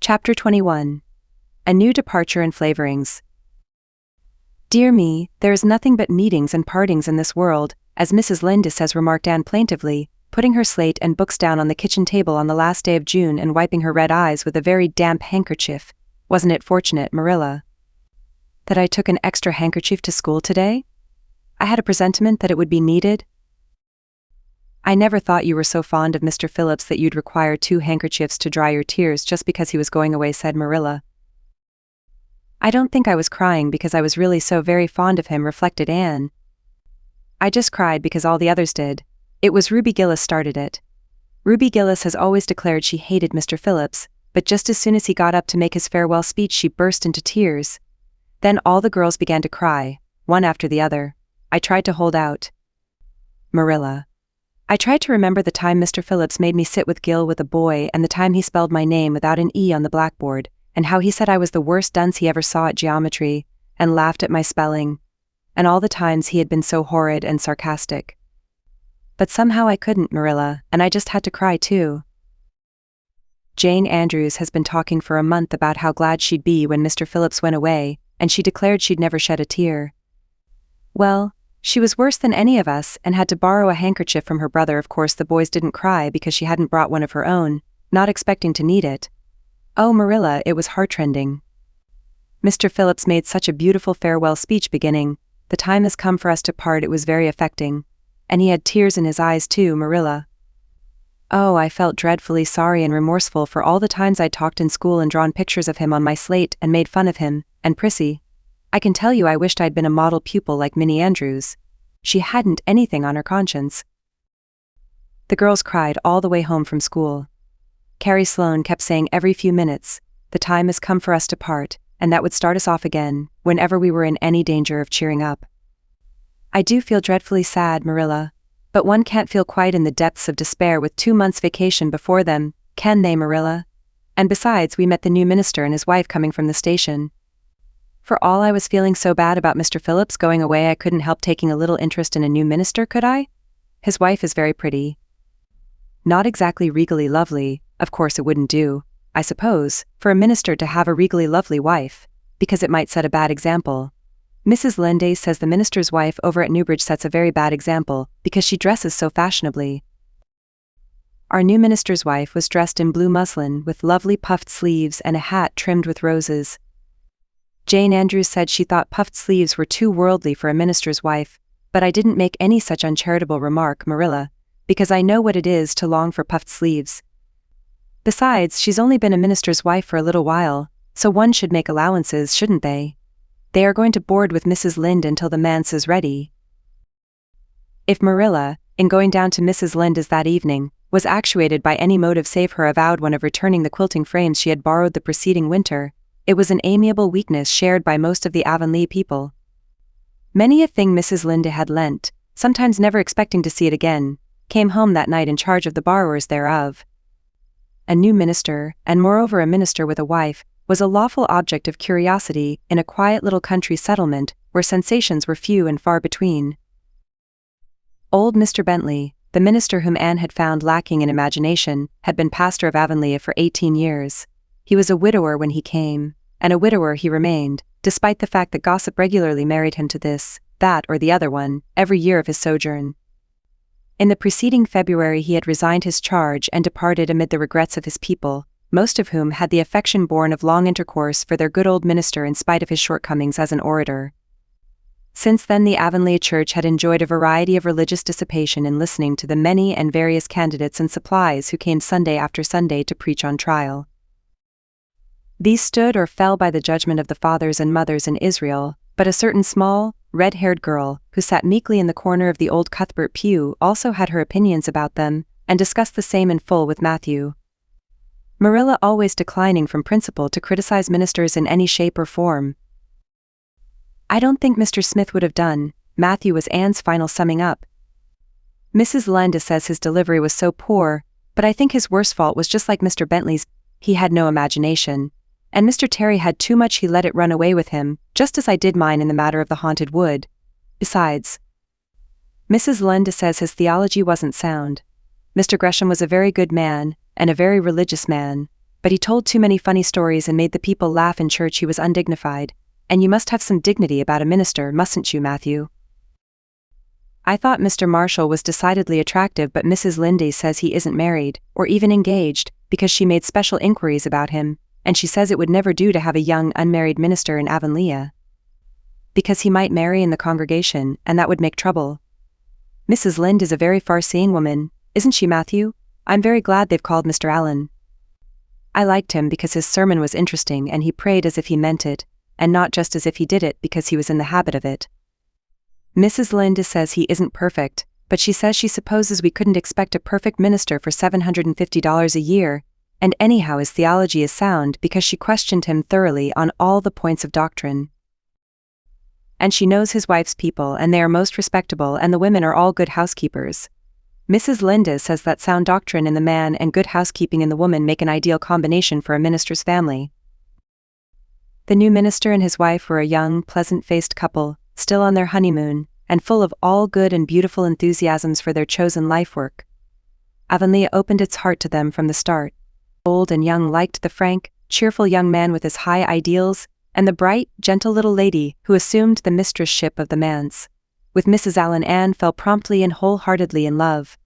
Chapter 21. A New Departure in Flavorings. Dear me, there is nothing but meetings and partings in this world, as Mrs. Lynde says, remarked Anne plaintively, putting her slate and books down on the kitchen table on the last day of June and wiping her red eyes with a very damp handkerchief. Wasn't it fortunate, Marilla, that I took an extra handkerchief to school today? I had a presentiment that it would be needed. I never thought you were so fond of Mr. Phillips that you'd require 2 handkerchiefs to dry your tears just because he was going away, said Marilla. I don't think I was crying because I was really so very fond of him, reflected Anne. I just cried because all the others did. It was Ruby Gillis started it. Ruby Gillis has always declared she hated Mr. Phillips, but just as soon as he got up to make his farewell speech she burst into tears. Then all the girls began to cry, one after the other. I tried to hold out. Marilla. I tried to remember the time Mr. Phillips made me sit with Gil with a boy and the time he spelled my name without an E on the blackboard, and how he said I was the worst dunce he ever saw at geometry, and laughed at my spelling, and all the times he had been so horrid and sarcastic. But somehow I couldn't, Marilla, and I just had to cry too. Jane Andrews has been talking for a month about how glad she'd be when Mr. Phillips went away, and she declared she'd never shed a tear. Well, she was worse than any of us and had to borrow a handkerchief from her brother. Of course the boys didn't cry because she hadn't brought one of her own, not expecting to need it. Oh, Marilla, it was heartrending. Mr. Phillips made such a beautiful farewell speech beginning, "The time has come for us to part." It was very affecting. And he had tears in his eyes too, Marilla. Oh, I felt dreadfully sorry and remorseful for all the times I'd talked in school and drawn pictures of him on my slate and made fun of him, and Prissy. I can tell you I wished I'd been a model pupil like Minnie Andrews. She hadn't anything on her conscience. The girls cried all the way home from school. Carrie Sloane kept saying every few minutes, "The time has come for us to part," and that would start us off again, whenever we were in any danger of cheering up. I do feel dreadfully sad, Marilla, but one can't feel quite in the depths of despair with 2 months' vacation before them, can they, Marilla? And besides, we met the new minister and his wife coming from the station. For all I was feeling so bad about Mr. Phillips going away, I couldn't help taking a little interest in a new minister, could I? His wife is very pretty. Not exactly regally lovely, of course it wouldn't do, I suppose, for a minister to have a regally lovely wife, because it might set a bad example. Mrs. Lynde says the minister's wife over at Newbridge sets a very bad example, because she dresses so fashionably. Our new minister's wife was dressed in blue muslin with lovely puffed sleeves and a hat trimmed with roses. Jane Andrews said she thought puffed sleeves were too worldly for a minister's wife, but I didn't make any such uncharitable remark, Marilla, because I know what it is to long for puffed sleeves. Besides, she's only been a minister's wife for a little while, so one should make allowances, shouldn't they? They are going to board with Mrs. Lynde until the manse is ready. If Marilla, in going down to Mrs. Lynde's that evening, was actuated by any motive save her avowed one of returning the quilting frames she had borrowed the preceding winter, it was an amiable weakness shared by most of the Avonlea people. Many a thing Mrs. Lynde had lent, sometimes never expecting to see it again, came home that night in charge of the borrowers thereof. A new minister, and moreover a minister with a wife, was a lawful object of curiosity in a quiet little country settlement where sensations were few and far between. Old Mr. Bentley, the minister whom Anne had found lacking in imagination, had been pastor of Avonlea for 18 years. He was a widower when he came, and a widower he remained, despite the fact that gossip regularly married him to this, that or the other one, every year of his sojourn. In the preceding February he had resigned his charge and departed amid the regrets of his people, most of whom had the affection born of long intercourse for their good old minister in spite of his shortcomings as an orator. Since then the Avonlea church had enjoyed a variety of religious dissipation in listening to the many and various candidates and supplies who came Sunday after Sunday to preach on trial. These stood or fell by the judgment of the fathers and mothers in Israel, but a certain small, red-haired girl, who sat meekly in the corner of the old Cuthbert pew, also had her opinions about them, and discussed the same in full with Matthew. Marilla always declining from principle to criticize ministers in any shape or form. "I don't think Mr. Smith would have done," Matthew was Anne's final summing up. "Mrs. Lynde says his delivery was so poor, but I think his worst fault was just like Mr. Bentley's, he had no imagination. And Mr. Terry had too much, he let it run away with him, just as I did mine in the matter of the haunted wood. Besides, Mrs. Lynde says his theology wasn't sound. Mr. Gresham was a very good man, and a very religious man, but he told too many funny stories and made the people laugh in church. He was undignified. And you must have some dignity about a minister, mustn't you, Matthew? I thought Mr. Marshall was decidedly attractive, but Mrs. Lindy says he isn't married, or even engaged, because she made special inquiries about him, and she says it would never do to have a young, unmarried minister in Avonlea, because he might marry in the congregation, and that would make trouble. Mrs. Lind is a very far-seeing woman, isn't she, Matthew? I'm very glad they've called Mr. Allen. I liked him because his sermon was interesting and he prayed as if he meant it, and not just as if he did it because he was in the habit of it. Mrs. Lind says he isn't perfect, but she says she supposes we couldn't expect a perfect minister for $750 a year, and anyhow his theology is sound because she questioned him thoroughly on all the points of doctrine. And she knows his wife's people and they are most respectable and the women are all good housekeepers. Mrs. Linda says that sound doctrine in the man and good housekeeping in the woman make an ideal combination for a minister's family. The new minister and his wife were a young, pleasant-faced couple, still on their honeymoon, and full of all good and beautiful enthusiasms for their chosen life work. Avonlea opened its heart to them from the start. Old and young liked the frank, cheerful young man with his high ideals, and the bright, gentle little lady who assumed the mistress-ship of the manse. With Mrs. Allen, Anne fell promptly and wholeheartedly in love.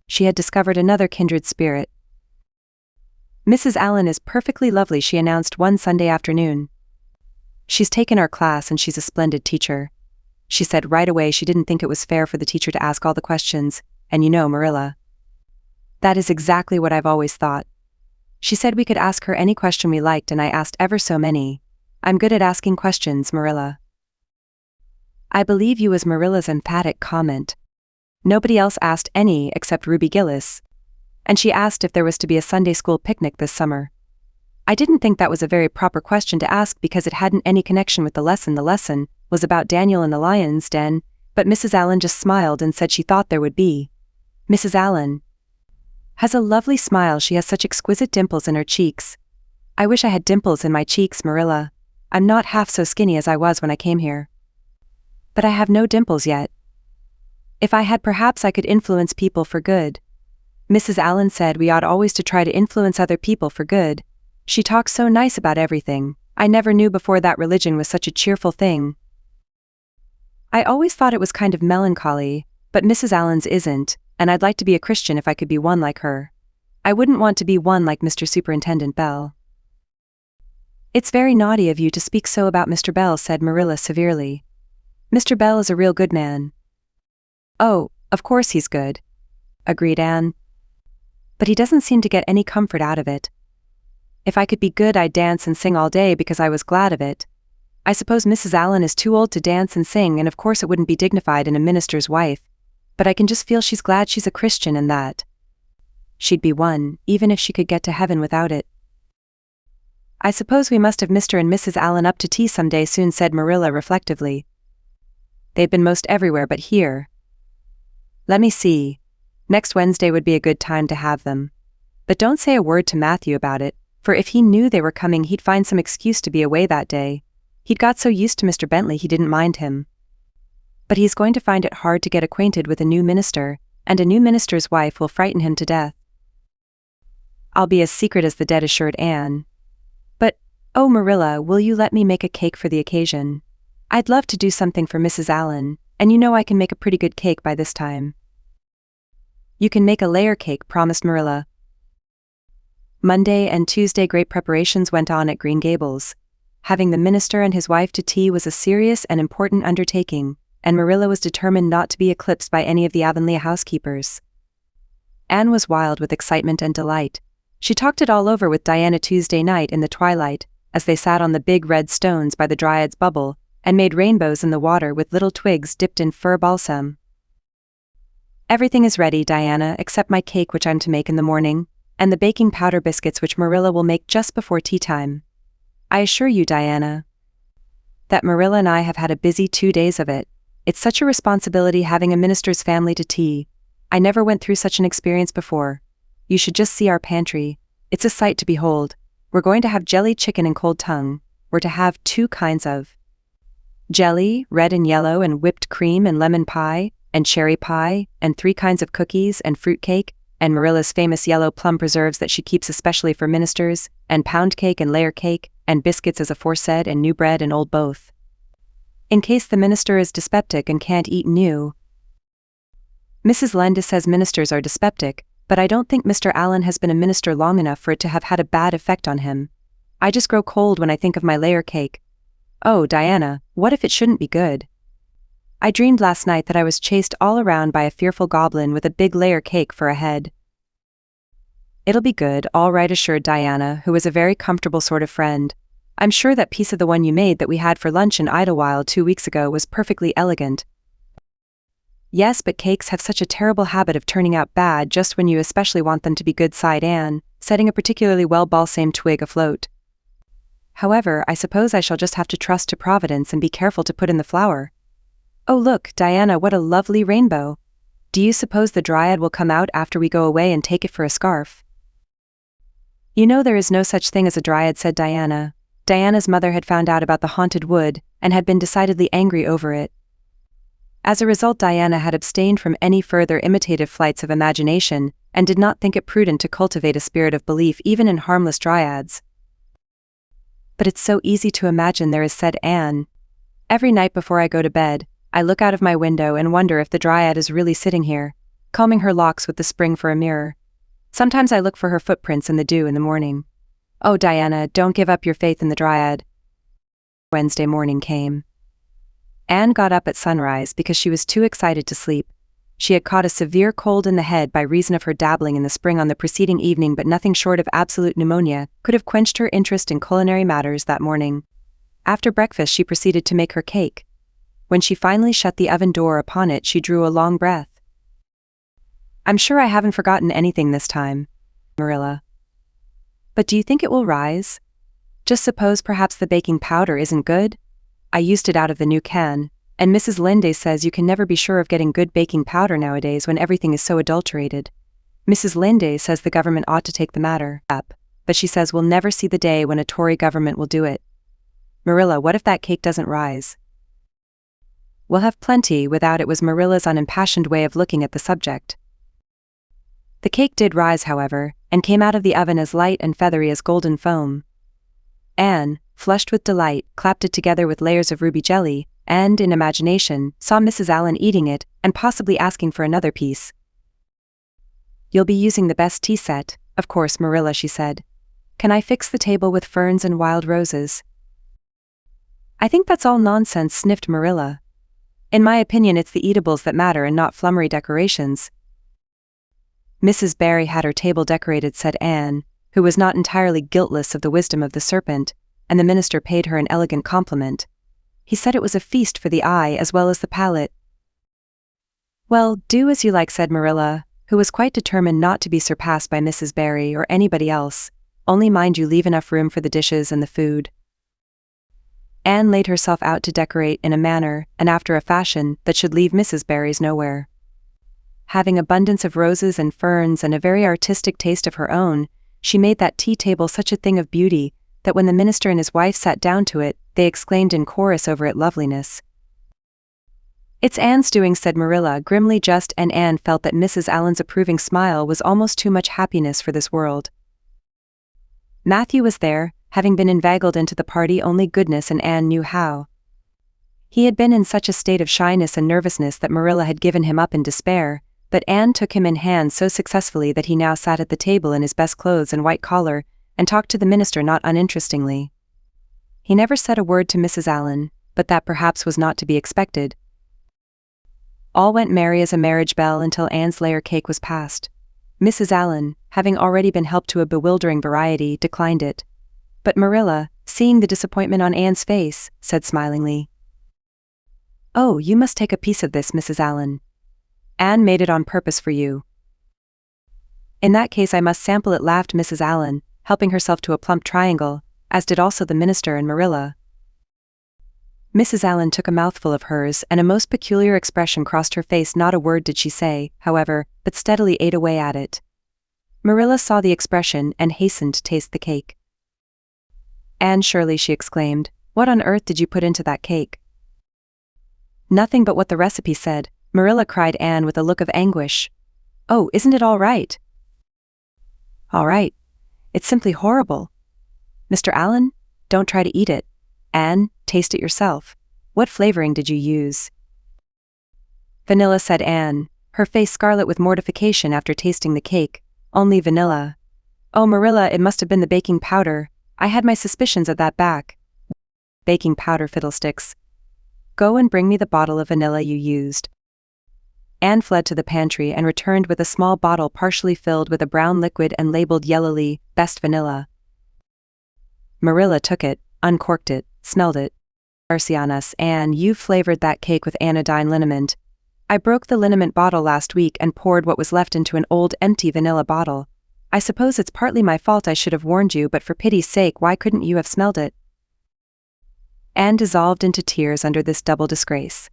She had discovered another kindred spirit. Mrs. Allen is perfectly lovely, she announced one Sunday afternoon. She's taken our class and she's a splendid teacher. She said right away she didn't think it was fair for the teacher to ask all the questions, and you know, Marilla. That is exactly what I've always thought. She said we could ask her any question we liked and I asked ever so many. I'm good at asking questions, Marilla. I believe you was Marilla's emphatic comment. Nobody else asked any except Ruby Gillis, and she asked if there was to be a Sunday school picnic this summer. I didn't think that was a very proper question to ask because it hadn't any connection with the lesson. The lesson was about Daniel in the lion's den, but Mrs. Allen just smiled and said she thought there would be. Mrs. Allen has a lovely smile. She has such exquisite dimples in her cheeks. I wish I had dimples in my cheeks, Marilla. I'm not half so skinny as I was when I came here. But I have no dimples yet. If I had, perhaps I could influence people for good. Mrs. Allen said we ought always to try to influence other people for good. She talks so nice about everything. I never knew before that religion was such a cheerful thing. I always thought it was kind of melancholy, but Mrs. Allen's isn't, and I'd like to be a Christian if I could be one like her. I wouldn't want to be one like Mr. Superintendent Bell. It's very naughty of you to speak so about Mr. Bell, said Marilla severely. Mr. Bell is a real good man. Oh, of course he's good, agreed Anne. But he doesn't seem to get any comfort out of it. If I could be good, I'd dance and sing all day because I was glad of it. I suppose Mrs. Allen is too old to dance and sing, and of course it wouldn't be dignified in a minister's wife, but I can just feel she's glad she's a Christian and that she'd be one, even if she could get to heaven without it. I suppose we must have Mr. and Mrs. Allen up to tea some day soon, said Marilla reflectively. They've been most everywhere but here. Let me see. Next Wednesday would be a good time to have them. But don't say a word to Matthew about it, for if he knew they were coming he'd find some excuse to be away that day. He'd got so used to Mr. Bentley he didn't mind him. But he's going to find it hard to get acquainted with a new minister, and a new minister's wife will frighten him to death. I'll be as secret as the dead, assured Anne. But, oh Marilla, will you let me make a cake for the occasion? I'd love to do something for Mrs. Allen, and you know I can make a pretty good cake by this time. You can make a layer cake, promised Marilla. Monday and Tuesday great preparations went on at Green Gables. Having the minister and his wife to tea was a serious and important undertaking, and Marilla was determined not to be eclipsed by any of the Avonlea housekeepers. Anne was wild with excitement and delight. She talked it all over with Diana Tuesday night in the twilight, as they sat on the big red stones by the Dryad's Bubble, and made rainbows in the water with little twigs dipped in fir balsam. Everything is ready, Diana, except my cake which I'm to make in the morning, and the baking powder biscuits which Marilla will make just before tea time. I assure you, Diana, that Marilla and I have had a busy 2 days of it. It's such a responsibility having a minister's family to tea. I never went through such an experience before. You should just see our pantry. It's a sight to behold. We're going to have jelly chicken and cold tongue. We're to have 2 kinds of jelly, red and yellow, and whipped cream and lemon pie, and cherry pie, and 3 kinds of cookies and fruit cake, and Marilla's famous yellow plum preserves that she keeps especially for ministers, and pound cake and layer cake, and biscuits as aforesaid, and new bread and old both. In case the minister is dyspeptic and can't eat new. Mrs. Lenda says ministers are dyspeptic, but I don't think Mr. Allen has been a minister long enough for it to have had a bad effect on him. I just grow cold when I think of my layer cake. Oh, Diana, what if it shouldn't be good? I dreamed last night that I was chased all around by a fearful goblin with a big layer cake for a head. It'll be good, all right, assured Diana, who was a very comfortable sort of friend. I'm sure that piece of the one you made that we had for lunch in Idlewild 2 weeks ago was perfectly elegant. Yes, but cakes have such a terrible habit of turning out bad just when you especially want them to be good, sighed Anne, setting a particularly well-balsamed twig afloat. However, I suppose I shall just have to trust to Providence and be careful to put in the flour. Oh look, Diana, what a lovely rainbow. Do you suppose the dryad will come out after we go away and take it for a scarf? You know there is no such thing as a dryad, said Diana. Diana's mother had found out about the haunted wood, and had been decidedly angry over it. As a result, Diana had abstained from any further imitative flights of imagination, and did not think it prudent to cultivate a spirit of belief even in harmless dryads. But it's so easy to imagine there is, said Anne. Every night before I go to bed, I look out of my window and wonder if the dryad is really sitting here, combing her locks with the spring for a mirror. Sometimes I look for her footprints in the dew in the morning. Oh, Diana, don't give up your faith in the dryad. Wednesday morning came. Anne got up at sunrise because she was too excited to sleep. She had caught a severe cold in the head by reason of her dabbling in the spring on the preceding evening, but nothing short of absolute pneumonia could have quenched her interest in culinary matters that morning. After breakfast she proceeded to make her cake. When she finally shut the oven door upon it, she drew a long breath. I'm sure I haven't forgotten anything this time, Marilla. But do you think it will rise? Just suppose perhaps the baking powder isn't good? I used it out of the new can, and Mrs. Linde says you can never be sure of getting good baking powder nowadays when everything is so adulterated. Mrs. Linde says the government ought to take the matter up, but she says we'll never see the day when a Tory government will do it. Marilla, what if that cake doesn't rise? We'll have plenty without it, was Marilla's unimpassioned way of looking at the subject. The cake did rise, however, and came out of the oven as light and feathery as golden foam. Anne, flushed with delight, clapped it together with layers of ruby jelly, and, in imagination, saw Mrs. Allen eating it, and possibly asking for another piece. You'll be using the best tea set, of course, Marilla, she said. Can I fix the table with ferns and wild roses? I think that's all nonsense, sniffed Marilla. In my opinion, it's the eatables that matter and not flummery decorations. Mrs. Barry had her table decorated, said Anne, who was not entirely guiltless of the wisdom of the serpent, and the minister paid her an elegant compliment. He said it was a feast for the eye as well as the palate. Well, do as you like, said Marilla, who was quite determined not to be surpassed by Mrs. Barry or anybody else, only mind you leave enough room for the dishes and the food. Anne laid herself out to decorate in a manner, and after a fashion, that should leave Mrs. Barry's nowhere. Having abundance of roses and ferns and a very artistic taste of her own, she made that tea table such a thing of beauty, that when the minister and his wife sat down to it, they exclaimed in chorus over its loveliness. It's Anne's doing, said Marilla, grimly just, and Anne felt that Mrs. Allen's approving smile was almost too much happiness for this world. Matthew was there, having been inveigled into the party only goodness and Anne knew how. He had been in such a state of shyness and nervousness that Marilla had given him up in despair, but Anne took him in hand so successfully that he now sat at the table in his best clothes and white collar, and talked to the minister not uninterestingly. He never said a word to Mrs. Allen, but that perhaps was not to be expected. All went merry as a marriage bell until Anne's layer cake was passed. Mrs. Allen, having already been helped to a bewildering variety, declined it. But Marilla, seeing the disappointment on Anne's face, said smilingly, "Oh, you must take a piece of this, Mrs. Allen. Anne made it on purpose for you." "In that case I must sample it," laughed Mrs. Allen, helping herself to a plump triangle, as did also the minister and Marilla. Mrs. Allen took a mouthful of hers, and a most peculiar expression crossed her face. Not a word did she say, however, but steadily ate away at it. Marilla saw the expression and hastened to taste the cake. "Anne Shirley," she exclaimed, "what on earth did you put into that cake?" "Nothing but what the recipe said," Marilla, cried Anne with a look of anguish. "Oh, isn't it all right? All right. It's simply horrible. Mr. Allen, don't try to eat it. Anne, taste it yourself. What flavoring did you use? Vanilla, said Anne, her face scarlet with mortification after tasting the cake. Only vanilla. Oh, Marilla, it must have been the baking powder. I had my suspicions of that back. Baking powder, fiddlesticks. Go and bring me the bottle of vanilla you used. Anne fled to the pantry and returned with a small bottle partially filled with a brown liquid and labeled yellowly, Best Vanilla. Marilla took it, uncorked it, smelled it. Mercy on us, Anne, you flavored that cake with anodyne liniment. I broke the liniment bottle last week and poured what was left into an old empty vanilla bottle. I suppose it's partly my fault. I should have warned you, but for pity's sake, why couldn't you have smelled it? Anne dissolved into tears under this double disgrace.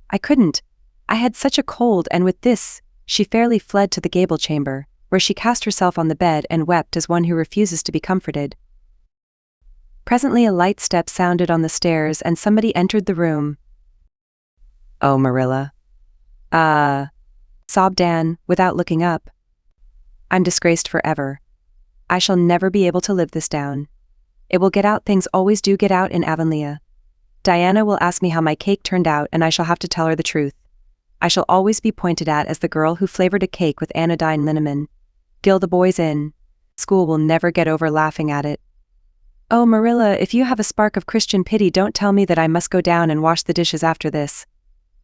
I couldn't. I had such a cold, and with this, she fairly fled to the gable chamber, where she cast herself on the bed and wept as one who refuses to be comforted. Presently a light step sounded on the stairs and somebody entered the room. Oh, Marilla. Sobbed Anne, without looking up. I'm disgraced forever. I shall never be able to live this down. It will get out, things always do get out in Avonlea. Diana will ask me how my cake turned out and I shall have to tell her the truth. I shall always be pointed at as the girl who flavored a cake with anodyne liniment. Gill the boys in. School will never get over laughing at it. Oh, Marilla, if you have a spark of Christian pity, don't tell me that I must go down and wash the dishes after this.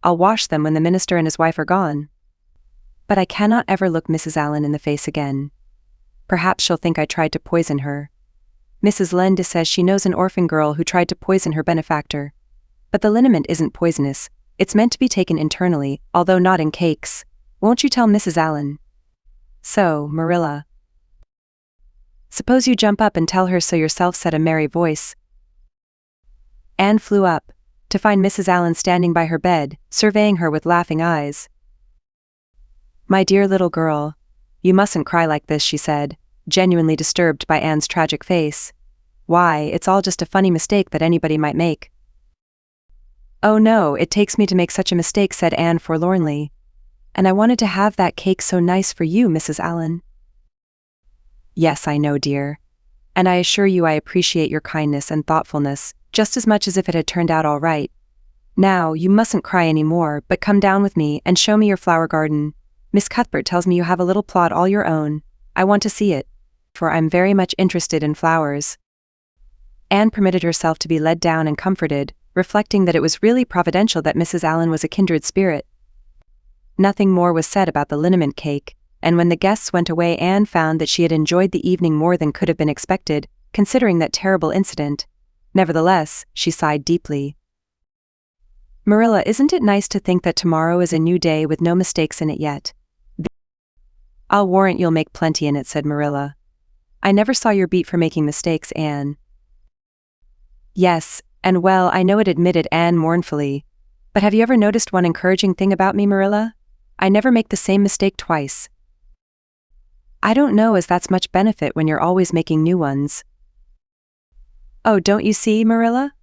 I'll wash them when the minister and his wife are gone. But I cannot ever look Mrs. Allen in the face again. Perhaps she'll think I tried to poison her. Mrs. Lynde says she knows an orphan girl who tried to poison her benefactor. But the liniment isn't poisonous. It's meant to be taken internally, although not in cakes. Won't you tell Mrs. Allen? So, Marilla. Suppose you jump up and tell her so yourself, said a merry voice. Anne flew up, to find Mrs. Allen standing by her bed, surveying her with laughing eyes. My dear little girl, you mustn't cry like this, she said, genuinely disturbed by Anne's tragic face. Why, it's all just a funny mistake that anybody might make. Oh no, it takes me to make such a mistake, said Anne forlornly. And I wanted to have that cake so nice for you, Mrs. Allen. Yes, I know, dear. And I assure you I appreciate your kindness and thoughtfulness, just as much as if it had turned out all right. Now, you mustn't cry any more, but come down with me and show me your flower garden. Miss Cuthbert tells me you have a little plot all your own. I want to see it, for I'm very much interested in flowers. Anne permitted herself to be led down and comforted, reflecting that it was really providential that Mrs. Allen was a kindred spirit. Nothing more was said about the liniment cake, and when the guests went away Anne found that she had enjoyed the evening more than could have been expected, considering that terrible incident. Nevertheless, she sighed deeply. Marilla, isn't it nice to think that tomorrow is a new day with no mistakes in it yet? I'll warrant you'll make plenty in it, said Marilla. I never saw your beat for making mistakes, Anne. Yes, and well, I know it, admitted Anne mournfully. But have you ever noticed one encouraging thing about me, Marilla? I never make the same mistake twice. I don't know as that's much benefit when you're always making new ones. Oh, don't you see, Marilla?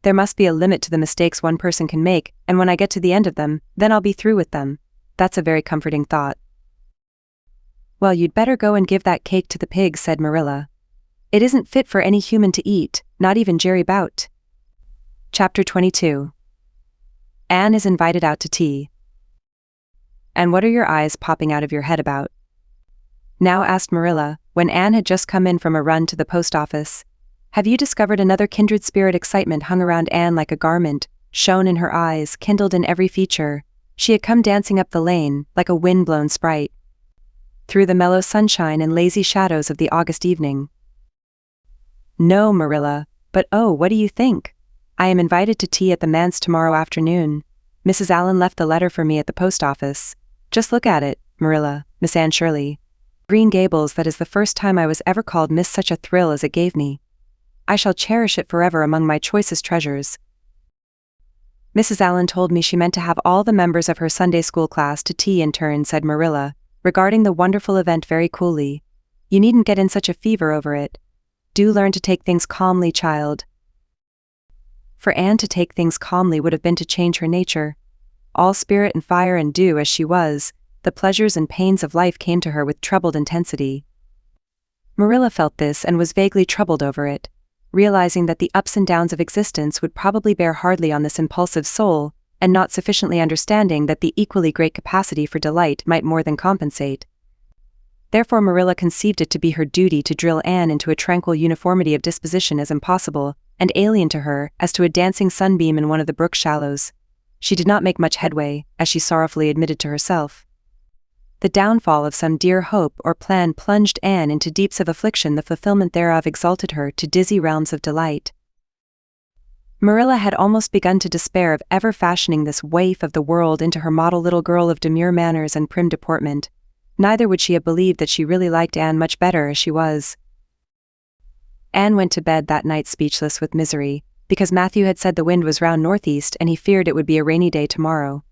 There must be a limit to the mistakes one person can make, and when I get to the end of them, then I'll be through with them. That's a very comforting thought. Well, you'd better go and give that cake to the pigs, said Marilla. It isn't fit for any human to eat, not even Jerry Bout. Chapter 22. Anne is invited out to tea. And what are your eyes popping out of your head about? Now asked Marilla, when Anne had just come in from a run to the post office. Have you discovered another kindred spirit? Excitement hung around Anne like a garment, shone in her eyes, kindled in every feature. She had come dancing up the lane, like a wind-blown sprite, through the mellow sunshine and lazy shadows of the August evening. No, Marilla, but oh, what do you think? I am invited to tea at the manse tomorrow afternoon. Mrs. Allen left a letter for me at the post office. Just look at it, Marilla, Miss Anne Shirley. Green Gables, that is the first time I was ever called Miss, such a thrill as it gave me. I shall cherish it forever among my choicest treasures. Mrs. Allen told me she meant to have all the members of her Sunday school class to tea in turn, said Marilla, regarding the wonderful event very coolly. You needn't get in such a fever over it. Do learn to take things calmly, child. For Anne to take things calmly would have been to change her nature. All spirit and fire and dew as she was, the pleasures and pains of life came to her with troubled intensity. Marilla felt this and was vaguely troubled over it, realizing that the ups and downs of existence would probably bear hardly on this impulsive soul, and not sufficiently understanding that the equally great capacity for delight might more than compensate. Therefore Marilla conceived it to be her duty to drill Anne into a tranquil uniformity of disposition as impossible, and alien to her, as to a dancing sunbeam in one of the brook shallows. She did not make much headway, as she sorrowfully admitted to herself. The downfall of some dear hope or plan plunged Anne into deeps of affliction, the fulfillment thereof exalted her to dizzy realms of delight. Marilla had almost begun to despair of ever fashioning this waif of the world into her model little girl of demure manners and prim deportment. Neither would she have believed that she really liked Anne much better as she was. Anne went to bed that night speechless with misery, because Matthew had said the wind was round northeast and he feared it would be a rainy day tomorrow.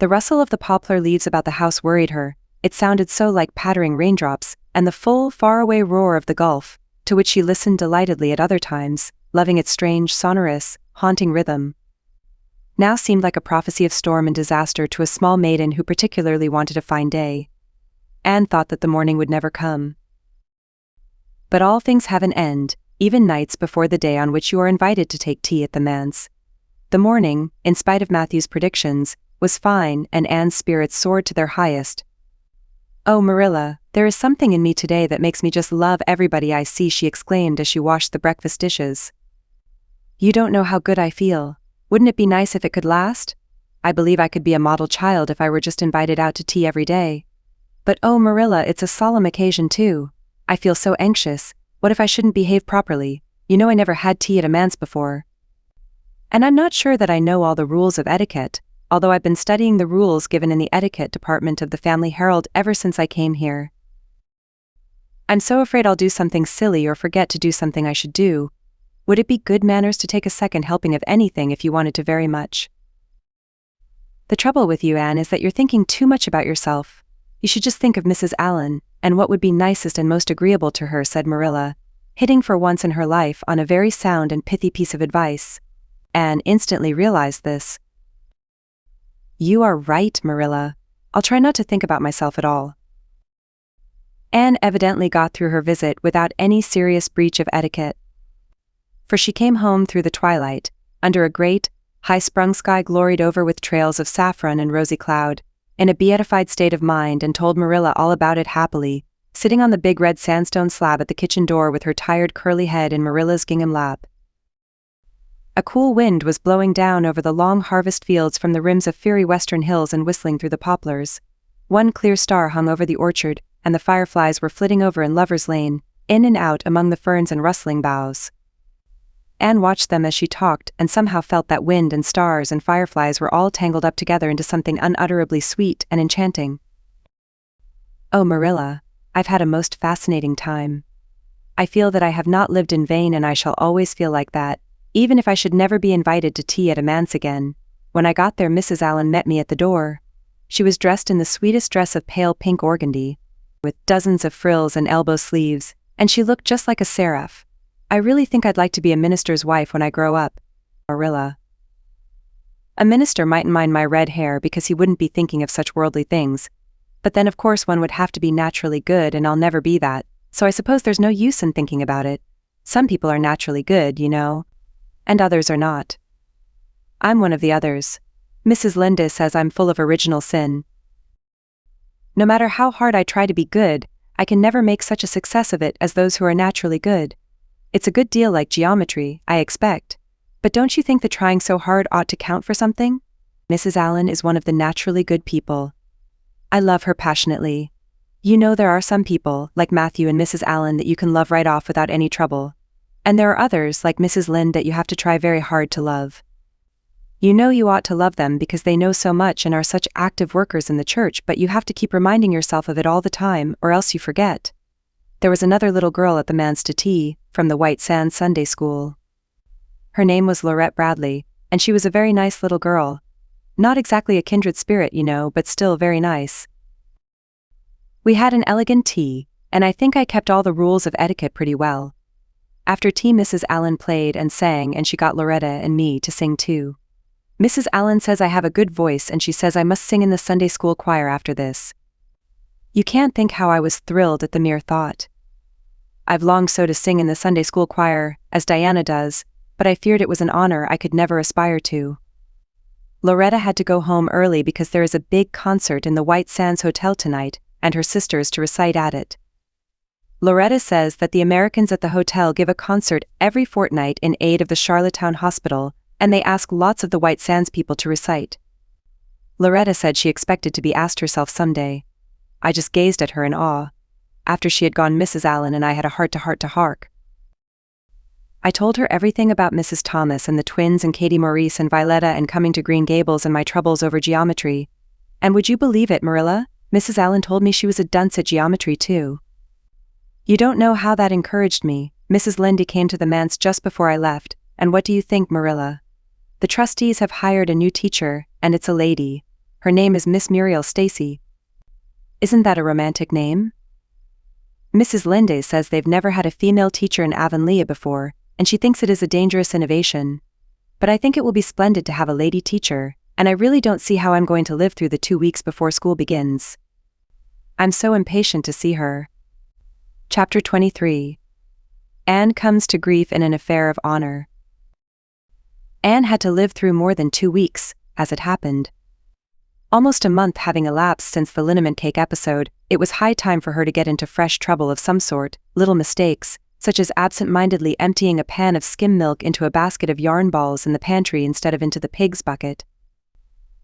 The rustle of the poplar leaves about the house worried her. It sounded so like pattering raindrops, and the full, faraway roar of the Gulf, to which she listened delightedly at other times, loving its strange, sonorous, haunting rhythm, now seemed like a prophecy of storm and disaster to a small maiden who particularly wanted a fine day. Anne thought that the morning would never come. But all things have an end, even nights before the day on which you are invited to take tea at the manse. The morning, in spite of Matthew's predictions, was fine, and Anne's spirits soared to their highest. "Oh, Marilla, there is something in me today that makes me just love everybody I see," she exclaimed as she washed the breakfast dishes. "You don't know how good I feel. Wouldn't it be nice if it could last? I believe I could be a model child if I were just invited out to tea every day. But oh, Marilla, it's a solemn occasion too. I feel so anxious. What if I shouldn't behave properly? You know I never had tea at a manse before. And I'm not sure that I know all the rules of etiquette, although I've been studying the rules given in the etiquette department of the Family Herald ever since I came here. I'm so afraid I'll do something silly or forget to do something I should do. Would it be good manners to take a second helping of anything if you wanted to very much?" "The trouble with you, Anne, is that you're thinking too much about yourself. You should just think of Mrs. Allan, and what would be nicest and most agreeable to her," said Marilla, hitting for once in her life on a very sound and pithy piece of advice. Anne instantly realized this. "You are right, Marilla. I'll try not to think about myself at all." Anne evidently got through her visit without any serious breach of etiquette, for she came home through the twilight, under a great, high-sprung sky gloried over with trails of saffron and rosy cloud, in a beatified state of mind, and told Marilla all about it happily, sitting on the big red sandstone slab at the kitchen door with her tired curly head in Marilla's gingham lap. A cool wind was blowing down over the long harvest fields from the rims of fiery western hills and whistling through the poplars. One clear star hung over the orchard, and the fireflies were flitting over in Lover's Lane, in and out among the ferns and rustling boughs. Anne watched them as she talked and somehow felt that wind and stars and fireflies were all tangled up together into something unutterably sweet and enchanting. "Oh, Marilla, I've had a most fascinating time. I feel that I have not lived in vain, and I shall always feel like that, even if I should never be invited to tea at a manse again." When I got there, Mrs. Allan met me at the door. She was dressed in the sweetest dress of pale pink organdy, with dozens of frills and elbow sleeves, and she looked just like a seraph. "I really think I'd like to be a minister's wife when I grow up, Marilla." "A minister mightn't mind my red hair because he wouldn't be thinking of such worldly things. But then of course one would have to be naturally good, and I'll never be that, so I suppose there's no use in thinking about it. Some people are naturally good, you know, and others are not. I'm one of the others. Mrs. Linda says I'm full of original sin. No matter how hard I try to be good, I can never make such a success of it as those who are naturally good. It's a good deal like geometry, I expect. But don't you think that trying so hard ought to count for something? Mrs. Allan is one of the naturally good people. I love her passionately. You know there are some people, like Matthew and Mrs. Allan, that you can love right off without any trouble. And there are others, like Mrs. Lynde, that you have to try very hard to love. You know you ought to love them because they know so much and are such active workers in the church, but you have to keep reminding yourself of it all the time, or else you forget. There was another little girl at the manse to tea, from the White Sands Sunday School. Her name was Laurette Bradley, and she was a very nice little girl. Not exactly a kindred spirit, you know, but still very nice. We had an elegant tea, and I think I kept all the rules of etiquette pretty well. After tea Mrs. Allan played and sang, and she got Loretta and me to sing too. Mrs. Allen says I have a good voice and she says I must sing in the Sunday school choir after this. You can't think how I was thrilled at the mere thought. I've longed so to sing in the Sunday school choir, as Diana does, but I feared it was an honor I could never aspire to. Loretta had to go home early because there is a big concert in the White Sands Hotel tonight, and her sisters to recite at it. Loretta says that the Americans at the hotel give a concert every fortnight in aid of the Charlottetown Hospital, and they ask lots of the White Sands people to recite. Loretta said she expected to be asked herself someday. I just gazed at her in awe. After she had gone, Mrs. Allen and I had a heart-to-heart to hark. I told her everything about Mrs. Thomas and the twins and Katie Maurice and Violetta and coming to Green Gables and my troubles over geometry. And would you believe it, Marilla? Mrs. Allen told me she was a dunce at geometry too. You don't know how that encouraged me. Mrs. Lynde came to the manse just before I left, and what do you think, Marilla? The trustees have hired a new teacher, and it's a lady. Her name is Miss Muriel Stacy. Isn't that a romantic name? Mrs. Lynde says they've never had a female teacher in Avonlea before, and she thinks it is a dangerous innovation. But I think it will be splendid to have a lady teacher, and I really don't see how I'm going to live through the 2 weeks before school begins. I'm so impatient to see her. Chapter 23. Anne comes to grief in an affair of honor. Anne had to live through more than 2 weeks, as it happened. Almost a month having elapsed since the liniment cake episode, it was high time for her to get into fresh trouble of some sort, little mistakes, such as absent-mindedly emptying a pan of skim milk into a basket of yarn balls in the pantry instead of into the pig's bucket,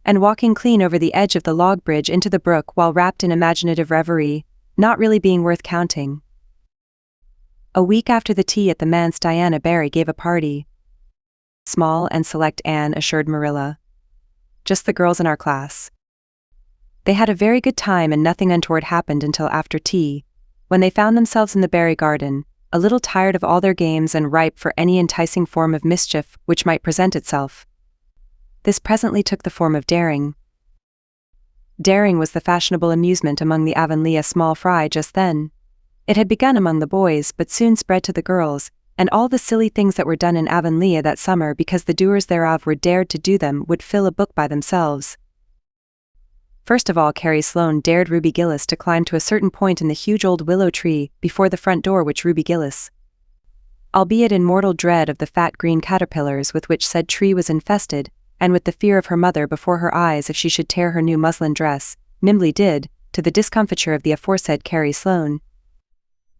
and walking clean over the edge of the log bridge into the brook while wrapped in imaginative reverie, not really being worth counting. A week after the tea at the manse, Diana Barry gave a party. Small and select, Anne assured Marilla. Just the girls in our class. They had a very good time and nothing untoward happened until after tea, when they found themselves in the berry garden, a little tired of all their games and ripe for any enticing form of mischief which might present itself. This presently took the form of daring. Daring was the fashionable amusement among the Avonlea small fry just then. It had begun among the boys but soon spread to the girls, and all the silly things that were done in Avonlea that summer because the doers thereof were dared to do them would fill a book by themselves. First of all, Carrie Sloane dared Ruby Gillis to climb to a certain point in the huge old willow tree before the front door, which Ruby Gillis, albeit in mortal dread of the fat green caterpillars with which said tree was infested, and with the fear of her mother before her eyes if she should tear her new muslin dress, nimbly did, to the discomfiture of the aforesaid Carrie Sloane.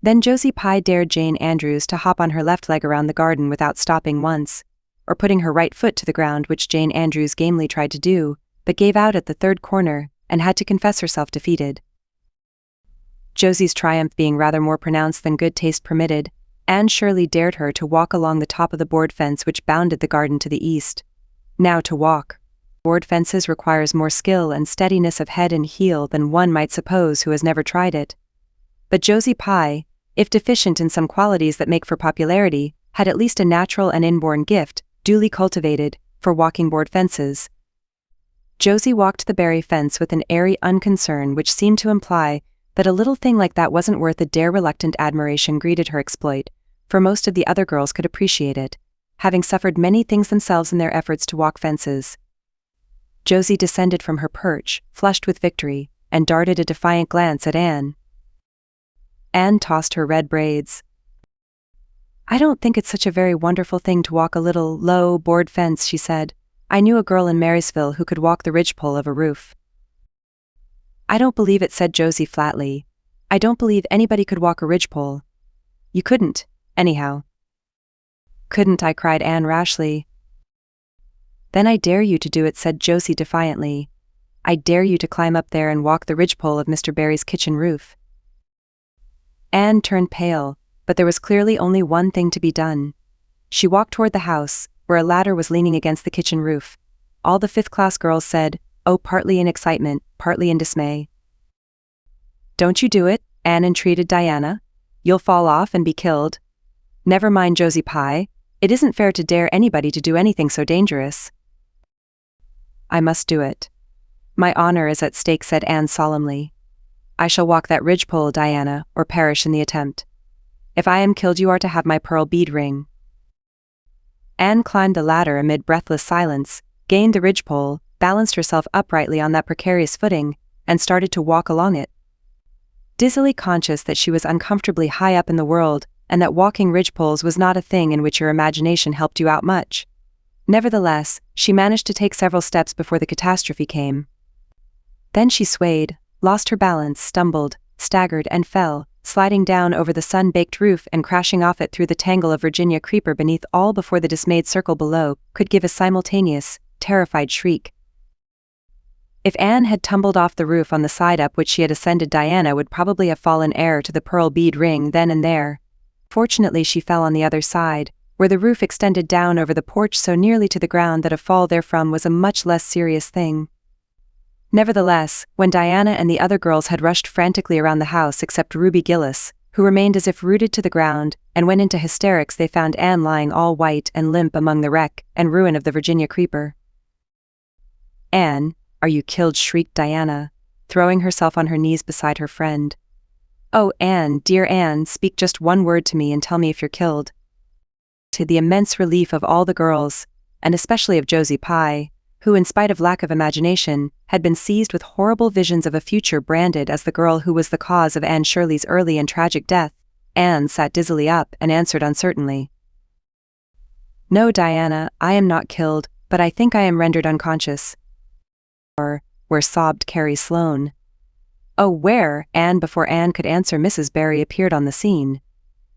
Then Josie Pye dared Jane Andrews to hop on her left leg around the garden without stopping once, or putting her right foot to the ground, which Jane Andrews gamely tried to do, but gave out at the third corner, and had to confess herself defeated. Josie's triumph being rather more pronounced than good taste permitted, Anne Shirley dared her to walk along the top of the board fence which bounded the garden to the east. Now to walk board fences requires more skill and steadiness of head and heel than one might suppose who has never tried it. But Josie Pye, if deficient in some qualities that make for popularity, had at least a natural and inborn gift, duly cultivated, for walking board fences. Josie walked the berry fence with an airy unconcern which seemed to imply that a little thing like that wasn't worth a reluctant admiration greeted her exploit, for most of the other girls could appreciate it, having suffered many things themselves in their efforts to walk fences. Josie descended from her perch, flushed with victory, and darted a defiant glance at Anne. Anne tossed her red braids. "I don't think it's such a very wonderful thing to walk a little, low, board fence," she said. "I knew a girl in Marysville who could walk the ridgepole of a roof." "I don't believe it," said Josie flatly. "I don't believe anybody could walk a ridgepole. You couldn't, anyhow." "Couldn't I?" cried Anne rashly. "Then I dare you to do it," said Josie defiantly. "I dare you to climb up there and walk the ridgepole of Mr. Barry's kitchen roof." Anne turned pale, but there was clearly only one thing to be done. She walked toward the house, where a ladder was leaning against the kitchen roof. All the fifth-class girls said, oh, partly in excitement, partly in dismay. "Don't you do it," Anne entreated Diana. "You'll fall off and be killed." "Never mind, Josie Pye. It isn't fair to dare anybody to do anything so dangerous." "I must do it. My honor is at stake," said Anne solemnly. "I shall walk that ridgepole, Diana, or perish in the attempt. If I am killed, you are to have my pearl bead ring." Anne climbed the ladder amid breathless silence, gained the ridgepole, balanced herself uprightly on that precarious footing, and started to walk along it. Dizzily conscious that she was uncomfortably high up in the world, and that walking ridgepoles was not a thing in which your imagination helped you out much. Nevertheless, she managed to take several steps before the catastrophe came. Then she swayed, lost her balance, stumbled, staggered, and fell, sliding down over the sun-baked roof and crashing off it through the tangle of Virginia creeper beneath, all before the dismayed circle below could give a simultaneous, terrified shriek. If Anne had tumbled off the roof on the side up which she had ascended, Diana would probably have fallen heir to the pearl bead ring then and there. Fortunately, she fell on the other side, where the roof extended down over the porch so nearly to the ground that a fall therefrom was a much less serious thing. Nevertheless, when Diana and the other girls had rushed frantically around the house except Ruby Gillis, who remained as if rooted to the ground, and went into hysterics, they found Anne lying all white and limp among the wreck and ruin of the Virginia creeper. "Anne, are you killed?" shrieked Diana, throwing herself on her knees beside her friend. "Oh, Anne, dear Anne, speak just one word to me and tell me if you're killed." To the immense relief of all the girls, and especially of Josie Pye, who, in spite of lack of imagination, had been seized with horrible visions of a future branded as the girl who was the cause of Anne Shirley's early and tragic death, Anne sat dizzily up and answered uncertainly. "No, Diana, I am not killed, but I think I am rendered unconscious." Where sobbed Carrie Sloane. "Oh, where?" And before Anne could answer, Mrs. Barry appeared on the scene.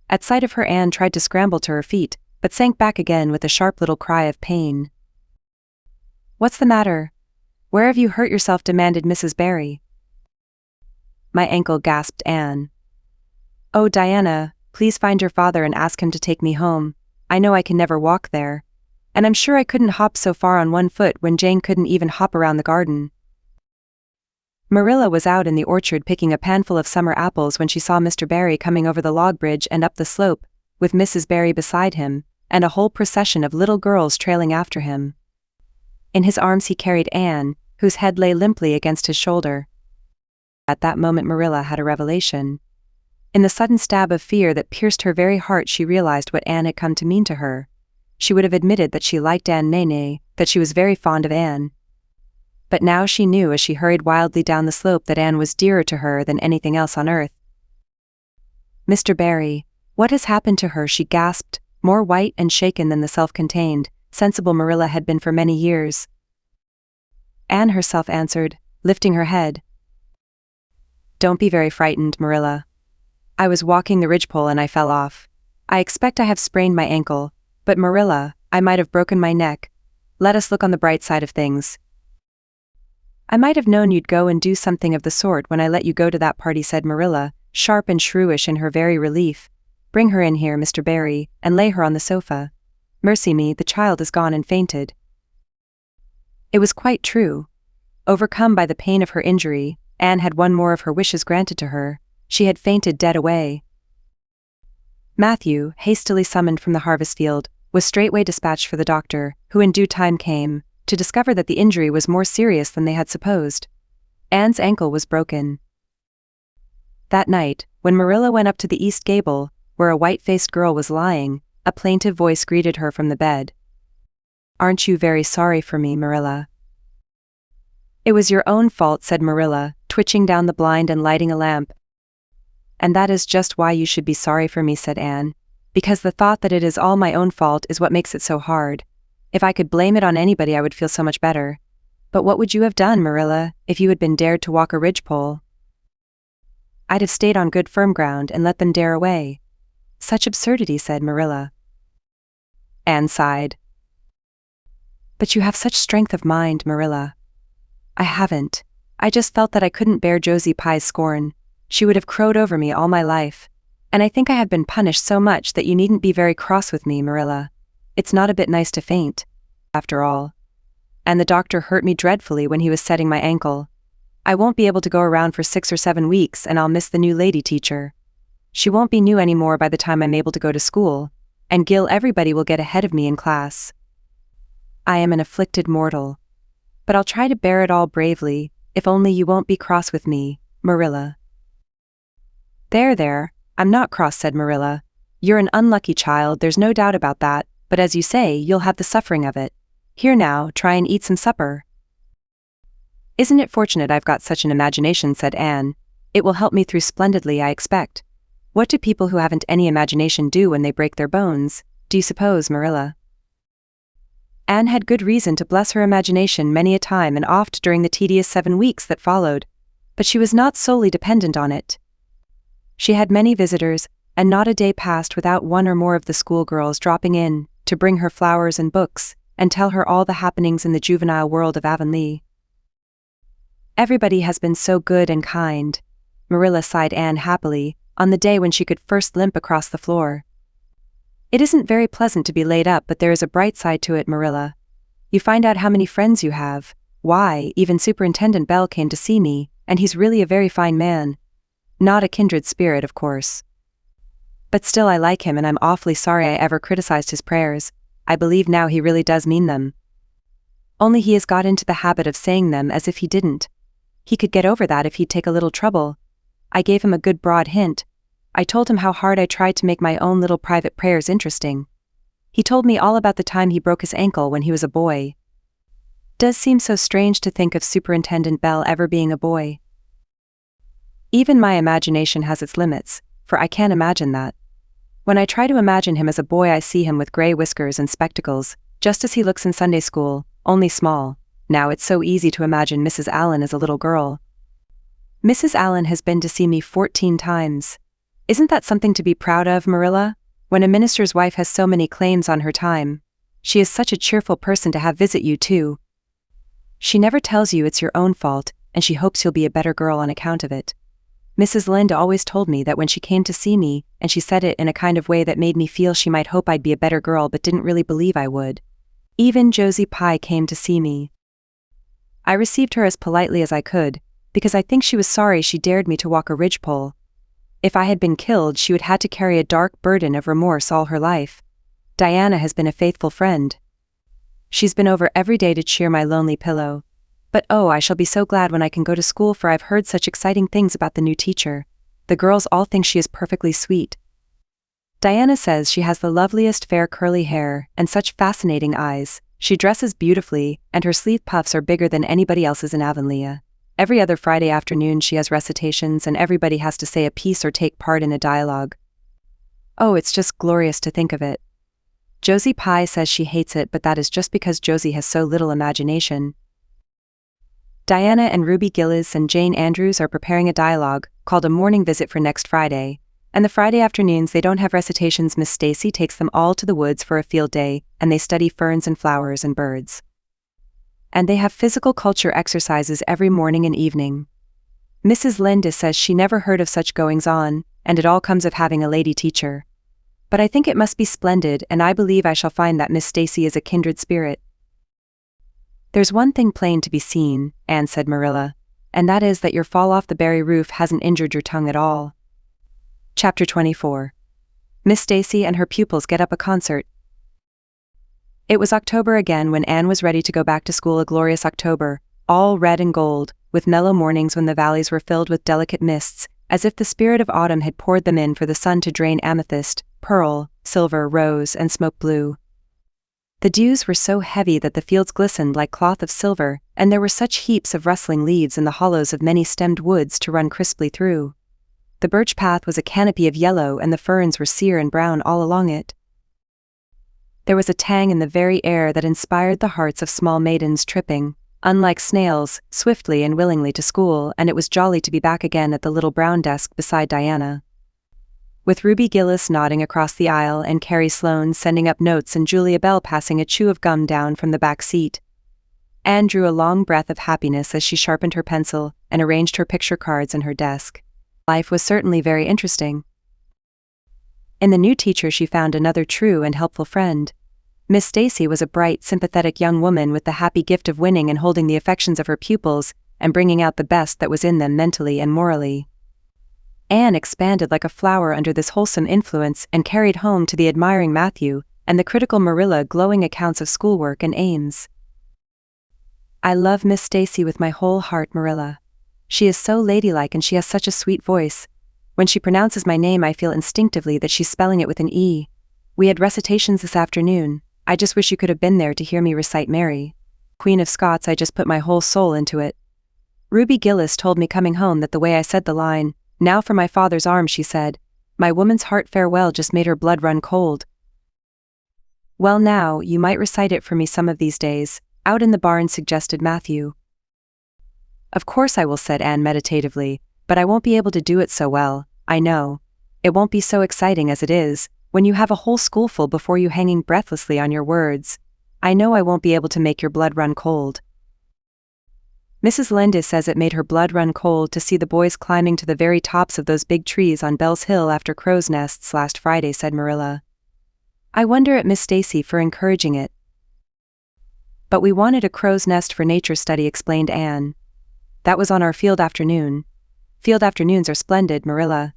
At sight of her, Anne tried to scramble to her feet, but sank back again with a sharp little cry of pain. "What's the matter? Where have you hurt yourself?" demanded Mrs. Barry. "My ankle," gasped Anne. "Oh, Diana, please find your father and ask him to take me home. I know I can never walk there. And I'm sure I couldn't hop so far on one foot when Jane couldn't even hop around the garden." Marilla was out in the orchard picking a panful of summer apples when she saw Mr. Barry coming over the log bridge and up the slope, with Mrs. Barry beside him, and a whole procession of little girls trailing after him. In his arms he carried Anne, whose head lay limply against his shoulder. At that moment Marilla had a revelation. In the sudden stab of fear that pierced her very heart, she realized what Anne had come to mean to her. She would have admitted that she liked Anne Nene, that she was very fond of Anne. But now she knew as she hurried wildly down the slope that Anne was dearer to her than anything else on earth. "Mr. Barry, what has happened to her?" she gasped, more white and shaken than the self-contained, sensible Marilla had been for many years. Anne herself answered, lifting her head. "Don't be very frightened, Marilla. I was walking the ridgepole and I fell off. I expect I have sprained my ankle, but Marilla, I might have broken my neck. Let us look on the bright side of things. I might have known you'd go and do something of the sort when I let you go to that party," said Marilla, sharp and shrewish in her very relief. "Bring her in here, Mr. Barry, and lay her on the sofa. Mercy me, the child is gone and fainted." It was quite true. Overcome by the pain of her injury, Anne had one more of her wishes granted to her. She had fainted dead away. Matthew, hastily summoned from the harvest field, was straightway dispatched for the doctor, who in due time came, to discover that the injury was more serious than they had supposed. Anne's ankle was broken. That night, when Marilla went up to the east gable, where a white-faced girl was lying, a plaintive voice greeted her from the bed. "Aren't you very sorry for me, Marilla?" "It was your own fault," said Marilla, twitching down the blind and lighting a lamp. "And that is just why you should be sorry for me," said Anne, "because the thought that it is all my own fault is what makes it so hard. If I could blame it on anybody I would feel so much better. But what would you have done, Marilla, if you had been dared to walk a ridgepole?" "I'd have stayed on good firm ground and let them dare away." "Such absurdity," said Marilla. Anne sighed. "But you have such strength of mind, Marilla." "I haven't. I just felt that I couldn't bear Josie Pye's scorn. She would have crowed over me all my life. And I think I have been punished so much that you needn't be very cross with me, Marilla. It's not a bit nice to faint, after all. And the doctor hurt me dreadfully when he was setting my ankle. I won't be able to go around for 6 or 7 weeks, and I'll miss the new lady teacher. She won't be new anymore by the time I'm able to go to school, and Gil, everybody will get ahead of me in class. I am an afflicted mortal. But I'll try to bear it all bravely, if only you won't be cross with me, Marilla." There, I'm not cross," said Marilla. "You're an unlucky child, there's no doubt about that, but as you say, you'll have the suffering of it. Here now, try and eat some supper. Isn't it fortunate I've got such an imagination, said Anne. It will help me through splendidly, I expect. What do people who haven't any imagination do when they break their bones, do you suppose, Marilla? Anne had good reason to bless her imagination many a time and oft during the tedious 7 weeks that followed, but she was not solely dependent on it. She had many visitors, and not a day passed without one or more of the schoolgirls dropping in to bring her flowers and books, and tell her all the happenings in the juvenile world of Avonlea. Everybody has been so good and kind, Marilla sighed Anne happily, on the day when she could first limp across the floor. It isn't very pleasant to be laid up, but there is a bright side to it, Marilla. You find out how many friends you have. Why, even Superintendent Bell came to see me, and he's really a very fine man. Not a kindred spirit, of course. But still I like him, and I'm awfully sorry I ever criticized his prayers. I believe now he really does mean them. Only he has got into the habit of saying them as if he didn't. He could get over that if he'd take a little trouble. I gave him a good broad hint. I told him how hard I tried to make my own little private prayers interesting. He told me all about the time he broke his ankle when he was a boy. Does seem so strange to think of Superintendent Bell ever being a boy. Even my imagination has its limits, for I can't imagine that. When I try to imagine him as a boy, I see him with gray whiskers and spectacles, just as he looks in Sunday school, only small. Now it's so easy to imagine Mrs. Allen as a little girl. Mrs. Allen has been to see me 14 times. Isn't that something to be proud of, Marilla? When a minister's wife has so many claims on her time. She is such a cheerful person to have visit you, too. She never tells you it's your own fault, and she hopes you'll be a better girl on account of it. Mrs. Lynde always told me that when she came to see me, and she said it in a kind of way that made me feel she might hope I'd be a better girl but didn't really believe I would. Even Josie Pye came to see me. I received her as politely as I could, because I think she was sorry she dared me to walk a ridgepole. If I had been killed, she would have had to carry a dark burden of remorse all her life. Diana has been a faithful friend. She's been over every day to cheer my lonely pillow. But oh, I shall be so glad when I can go to school, for I've heard such exciting things about the new teacher. The girls all think she is perfectly sweet. Diana says she has the loveliest fair curly hair and such fascinating eyes. She dresses beautifully, and her sleeve puffs are bigger than anybody else's in Avonlea. Every other Friday afternoon she has recitations, and everybody has to say a piece or take part in a dialogue. Oh, it's just glorious to think of it. Josie Pye says she hates it, but that is just because Josie has so little imagination. Diana and Ruby Gillis and Jane Andrews are preparing a dialogue, called A Morning Visit, for next Friday, and the Friday afternoons they don't have recitations. Miss Stacy takes them all to the woods for a field day, and they study ferns and flowers and birds. And they have physical culture exercises every morning and evening. Mrs. Lynde says she never heard of such goings-on, and it all comes of having a lady teacher. But I think it must be splendid, and I believe I shall find that Miss Stacy is a kindred spirit. There's one thing plain to be seen, Anne said Marilla, and that is that your fall off the berry roof hasn't injured your tongue at all. Chapter 24. Miss Stacy and her pupils get up a concert. It was October again when Anne was ready to go back to school, a glorious October, all red and gold, with mellow mornings when the valleys were filled with delicate mists, as if the spirit of autumn had poured them in for the sun to drain amethyst, pearl, silver, rose, and smoke blue. The dews were so heavy that the fields glistened like cloth of silver, and there were such heaps of rustling leaves in the hollows of many-stemmed woods to run crisply through. The birch path was a canopy of yellow, and the ferns were sere and brown all along it. There was a tang in the very air that inspired the hearts of small maidens tripping, unlike snails, swiftly and willingly to school, and it was jolly to be back again at the little brown desk beside Diana. With Ruby Gillis nodding across the aisle and Carrie Sloane sending up notes and Julia Bell passing a chew of gum down from the back seat, Anne drew a long breath of happiness as she sharpened her pencil and arranged her picture cards in her desk. Life was certainly very interesting. In the new teacher she found another true and helpful friend. Miss Stacy was a bright, sympathetic young woman with the happy gift of winning and holding the affections of her pupils and bringing out the best that was in them mentally and morally. Anne expanded like a flower under this wholesome influence and carried home to the admiring Matthew and the critical Marilla glowing accounts of schoolwork and aims. I love Miss Stacy with my whole heart, Marilla. She is so ladylike and she has such a sweet voice. When she pronounces my name I feel instinctively that she's spelling it with an E. We had recitations this afternoon. I just wish you could have been there to hear me recite Mary, Queen of Scots. I just put my whole soul into it. Ruby Gillis told me coming home that the way I said the line, "Now for my father's arms," she said, "my woman's heart farewell," just made her blood run cold. Well, now, you might recite it for me some of these days, out in the barn, suggested Matthew. Of course I will, said Anne meditatively, but I won't be able to do it so well, I know. It won't be so exciting as it is, when you have a whole schoolful before you hanging breathlessly on your words. I know I won't be able to make your blood run cold. Mrs. Lendis says it made her blood run cold to see the boys climbing to the very tops of those big trees on Bell's Hill after crow's nests last Friday, said Marilla. I wonder at Miss Stacy for encouraging it. But we wanted a crow's nest for nature study, explained Anne. That was on our field afternoon. Field afternoons are splendid, Marilla.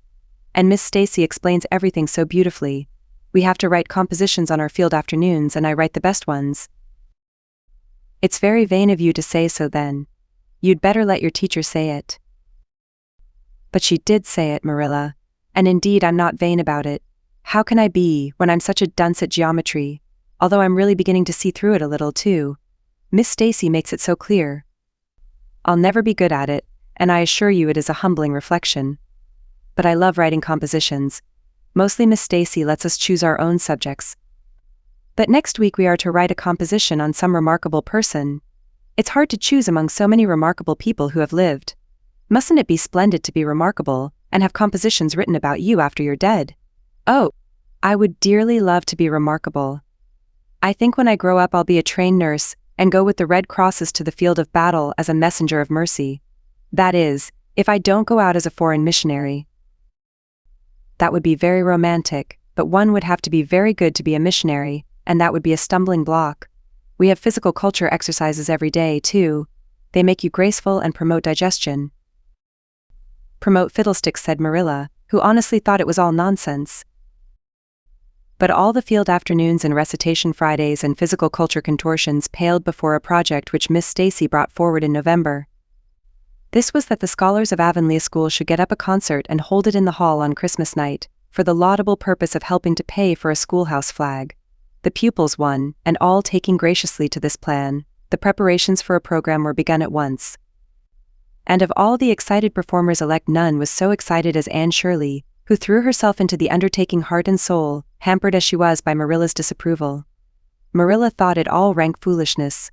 And Miss Stacy explains everything so beautifully. We have to write compositions on our field afternoons, and I write the best ones. It's very vain of you to say so then. You'd better let your teacher say it. But she did say it, Marilla. And indeed I'm not vain about it. How can I be, when I'm such a dunce at geometry? Although I'm really beginning to see through it a little too. Miss Stacy makes it so clear. I'll never be good at it, and I assure you it is a humbling reflection. But I love writing compositions. Mostly Miss Stacy lets us choose our own subjects. But next week we are to write a composition on some remarkable person. It's hard to choose among so many remarkable people who have lived. Mustn't it be splendid to be remarkable, and have compositions written about you after you're dead? Oh, I would dearly love to be remarkable. I think when I grow up I'll be a trained nurse, and go with the Red Crosses to the field of battle as a messenger of mercy. That is, if I don't go out as a foreign missionary. That would be very romantic, but one would have to be very good to be a missionary, and that would be a stumbling block. We have physical culture exercises every day, too. They make you graceful and promote digestion. Promote fiddlesticks, said Marilla, who honestly thought it was all nonsense. But all the field afternoons and recitation Fridays and physical culture contortions paled before a project which Miss Stacy brought forward in November. This was that the scholars of Avonlea School should get up a concert and hold it in the hall on Christmas night, for the laudable purpose of helping to pay for a schoolhouse flag. The pupils won, and all taking graciously to this plan, the preparations for a program were begun at once. And of all the excited performers-elect none was so excited as Anne Shirley, who threw herself into the undertaking heart and soul, hampered as she was by Marilla's disapproval. Marilla thought it all rank foolishness.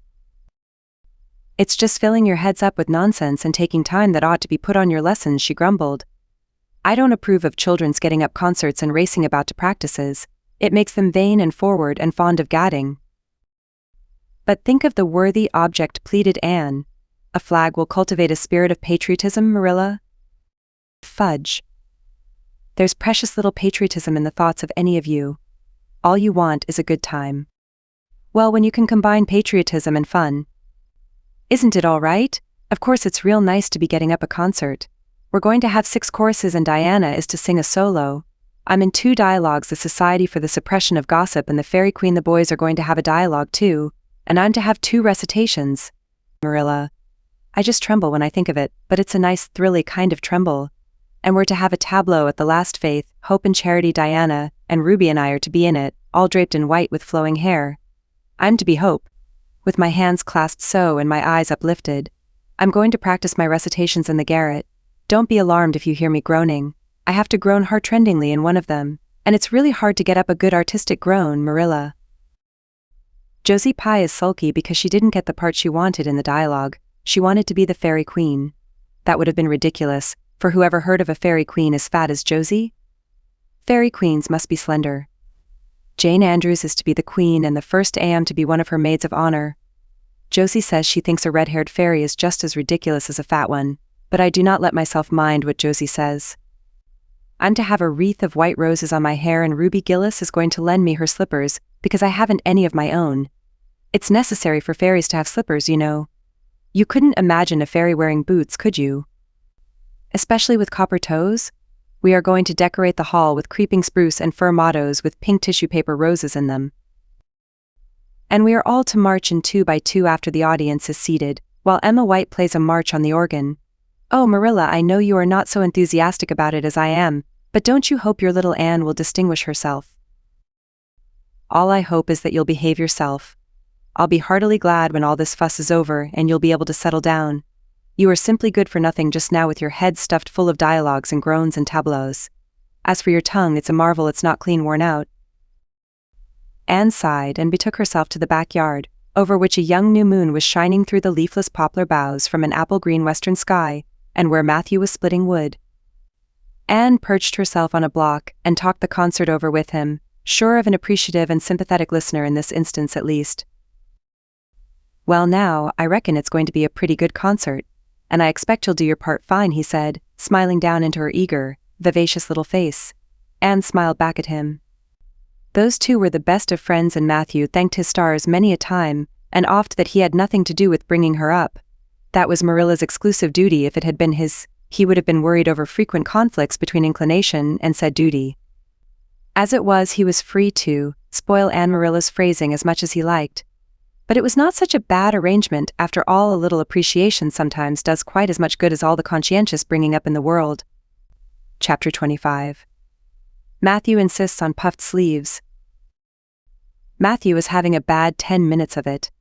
It's just filling your heads up with nonsense and taking time that ought to be put on your lessons, she grumbled. I don't approve of children's getting up concerts and racing about to practices. It makes them vain and forward and fond of gadding. But think of the worthy object, pleaded Anne. A flag will cultivate a spirit of patriotism, Marilla? Fudge. There's precious little patriotism in the thoughts of any of you. All you want is a good time. Well, when you can combine patriotism and fun. Isn't it all right? Of course it's real nice to be getting up a concert. We're going to have 6 choruses and Diana is to sing a solo. I'm in 2 dialogues, the Society for the Suppression of Gossip and the Fairy Queen. The boys are going to have a dialogue too, and I'm to have 2 recitations. Marilla. I just tremble when I think of it, but it's a nice thrilly kind of tremble. And we're to have a tableau at the last, Faith, Hope and Charity. Diana and Ruby and I are to be in it, all draped in white with flowing hair. I'm to be Hope, with my hands clasped so and my eyes uplifted. I'm going to practice my recitations in the garret. Don't be alarmed if you hear me groaning. I have to groan heartrendingly in one of them, and it's really hard to get up a good artistic groan, Marilla. Josie Pye is sulky because she didn't get the part she wanted in the dialogue. She wanted to be the Fairy Queen. That would have been ridiculous, for whoever heard of a Fairy Queen as fat as Josie? Fairy Queens must be slender. Jane Andrews is to be the Queen and the first AM to be one of her maids of honor. Josie says she thinks a red-haired fairy is just as ridiculous as a fat one, but I do not let myself mind what Josie says. I'm to have a wreath of white roses on my hair, and Ruby Gillis is going to lend me her slippers, because I haven't any of my own. It's necessary for fairies to have slippers, you know. You couldn't imagine a fairy wearing boots, could you? Especially with copper toes? We are going to decorate the hall with creeping spruce and fir mottos with pink tissue paper roses in them. And we are all to march in 2 by 2 after the audience is seated, while Emma White plays a march on the organ. Oh, Marilla, I know you are not so enthusiastic about it as I am, but don't you hope your little Anne will distinguish herself? All I hope is that you'll behave yourself. I'll be heartily glad when all this fuss is over and you'll be able to settle down. You are simply good for nothing just now with your head stuffed full of dialogues and groans and tableaux. As for your tongue, it's a marvel it's not clean worn out." Anne sighed and betook herself to the backyard, over which a young new moon was shining through the leafless poplar boughs from an apple-green western sky, and where Matthew was splitting wood. Anne perched herself on a block and talked the concert over with him, sure of an appreciative and sympathetic listener in this instance at least. "Well now, I reckon it's going to be a pretty good concert, and I expect you'll do your part fine," he said, smiling down into her eager, vivacious little face. Anne smiled back at him. Those two were the best of friends, and Matthew thanked his stars many a time, and oft, that he had nothing to do with bringing her up. That was Marilla's exclusive duty. If it had been his, he would have been worried over frequent conflicts between inclination and said duty. As it was, he was free to spoil Aunt Marilla's phrasing as much as he liked. But it was not such a bad arrangement. After all, a little appreciation sometimes does quite as much good as all the conscientious bringing up in the world. Chapter 25. Matthew insists on puffed sleeves. Matthew was having a bad 10 minutes of it.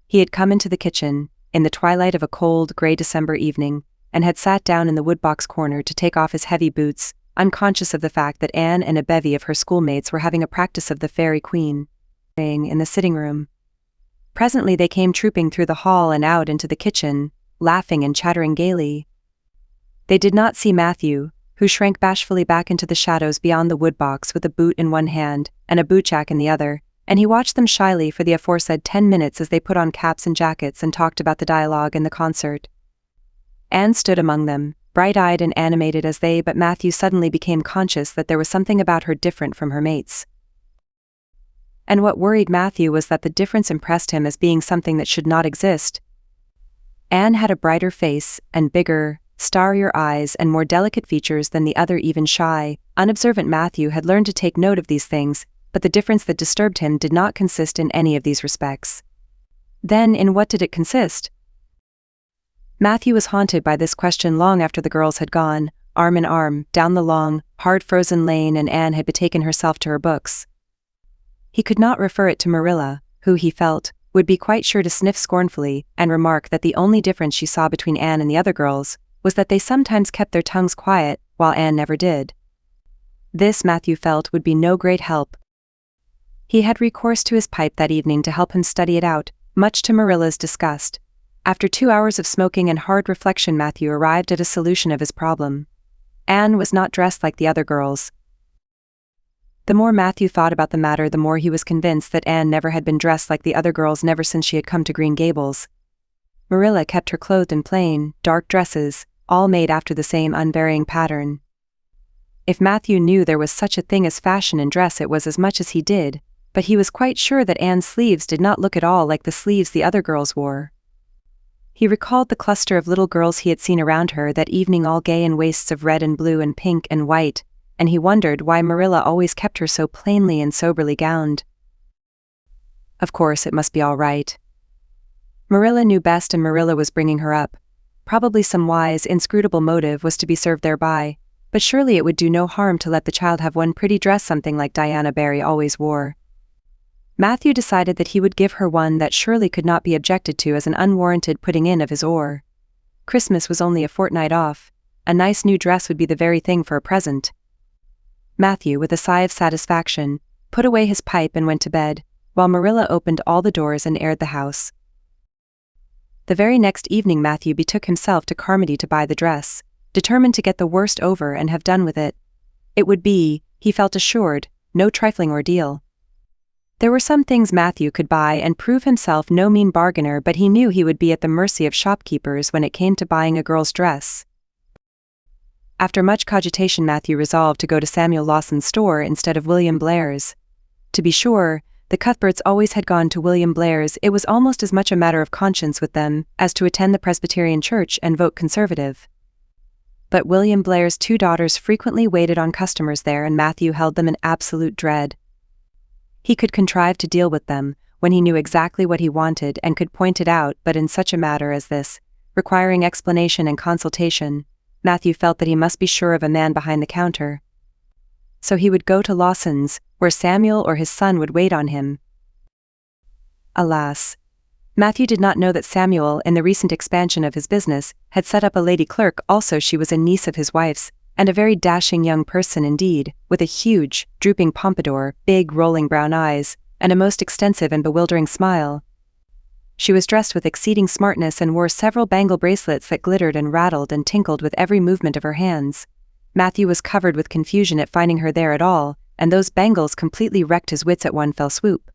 He had come into the kitchen, in the twilight of a cold, grey December evening, and had sat down in the woodbox corner to take off his heavy boots, unconscious of the fact that Anne and a bevy of her schoolmates were having a practice of the Fairy Queen in the sitting room. Presently they came trooping through the hall and out into the kitchen, laughing and chattering gaily. They did not see Matthew, who shrank bashfully back into the shadows beyond the woodbox with a boot in one hand and a bootjack in the other, and he watched them shyly for the aforesaid 10 minutes as they put on caps and jackets and talked about the dialogue and the concert. Anne stood among them, bright-eyed and animated as they, but Matthew suddenly became conscious that there was something about her different from her mates. And what worried Matthew was that the difference impressed him as being something that should not exist. Anne had a brighter face, and bigger, starrier eyes and more delicate features than the other. Even shy, unobservant Matthew had learned to take note of these things, but the difference that disturbed him did not consist in any of these respects. Then in what did it consist? Matthew was haunted by this question long after the girls had gone, arm in arm, down the long, hard-frozen lane, and Anne had betaken herself to her books. He could not refer it to Marilla, who, he felt, would be quite sure to sniff scornfully and remark that the only difference she saw between Anne and the other girls was that they sometimes kept their tongues quiet, while Anne never did. This, Matthew felt, would be no great help. He had recourse to his pipe that evening to help him study it out, much to Marilla's disgust. After 2 hours of smoking and hard reflection, Matthew arrived at a solution of his problem. Anne was not dressed like the other girls. The more Matthew thought about the matter, the more he was convinced that Anne never had been dressed like the other girls, never since she had come to Green Gables. Marilla kept her clothed in plain, dark dresses, all made after the same unvarying pattern. If Matthew knew there was such a thing as fashion in dress, it was as much as he did, but he was quite sure that Anne's sleeves did not look at all like the sleeves the other girls wore. He recalled the cluster of little girls he had seen around her that evening, all gay in waists of red and blue and pink and white, and he wondered why Marilla always kept her so plainly and soberly gowned. Of course, it must be all right. Marilla knew best, and Marilla was bringing her up. Probably some wise, inscrutable motive was to be served thereby, but surely it would do no harm to let the child have one pretty dress, something like Diana Barry always wore. Matthew decided that he would give her one that surely could not be objected to as an unwarranted putting in of his oar. Christmas was only a fortnight off. A nice new dress would be the very thing for a present. Matthew, with a sigh of satisfaction, put away his pipe and went to bed, while Marilla opened all the doors and aired the house. The very next evening Matthew betook himself to Carmody to buy the dress, determined to get the worst over and have done with it. It would be, he felt assured, no trifling ordeal. There were some things Matthew could buy and prove himself no mean bargainer, but he knew he would be at the mercy of shopkeepers when it came to buying a girl's dress. After much cogitation, Matthew resolved to go to Samuel Lawson's store instead of William Blair's. To be sure, the Cuthberts always had gone to William Blair's. It was almost as much a matter of conscience with them as to attend the Presbyterian church and vote Conservative. But William Blair's 2 daughters frequently waited on customers there, and Matthew held them in absolute dread. He could contrive to deal with them when he knew exactly what he wanted and could point it out, but in such a matter as this, requiring explanation and consultation, Matthew felt that he must be sure of a man behind the counter. So he would go to Lawson's, where Samuel or his son would wait on him. Alas, Matthew did not know that Samuel, in the recent expansion of his business, had set up a lady clerk. Also, she was a niece of his wife's, and a very dashing young person indeed, with a huge, drooping pompadour, big rolling brown eyes, and a most extensive and bewildering smile. She was dressed with exceeding smartness and wore several bangle bracelets that glittered and rattled and tinkled with every movement of her hands. Matthew was covered with confusion at finding her there at all, and those bangles completely wrecked his wits at one fell swoop.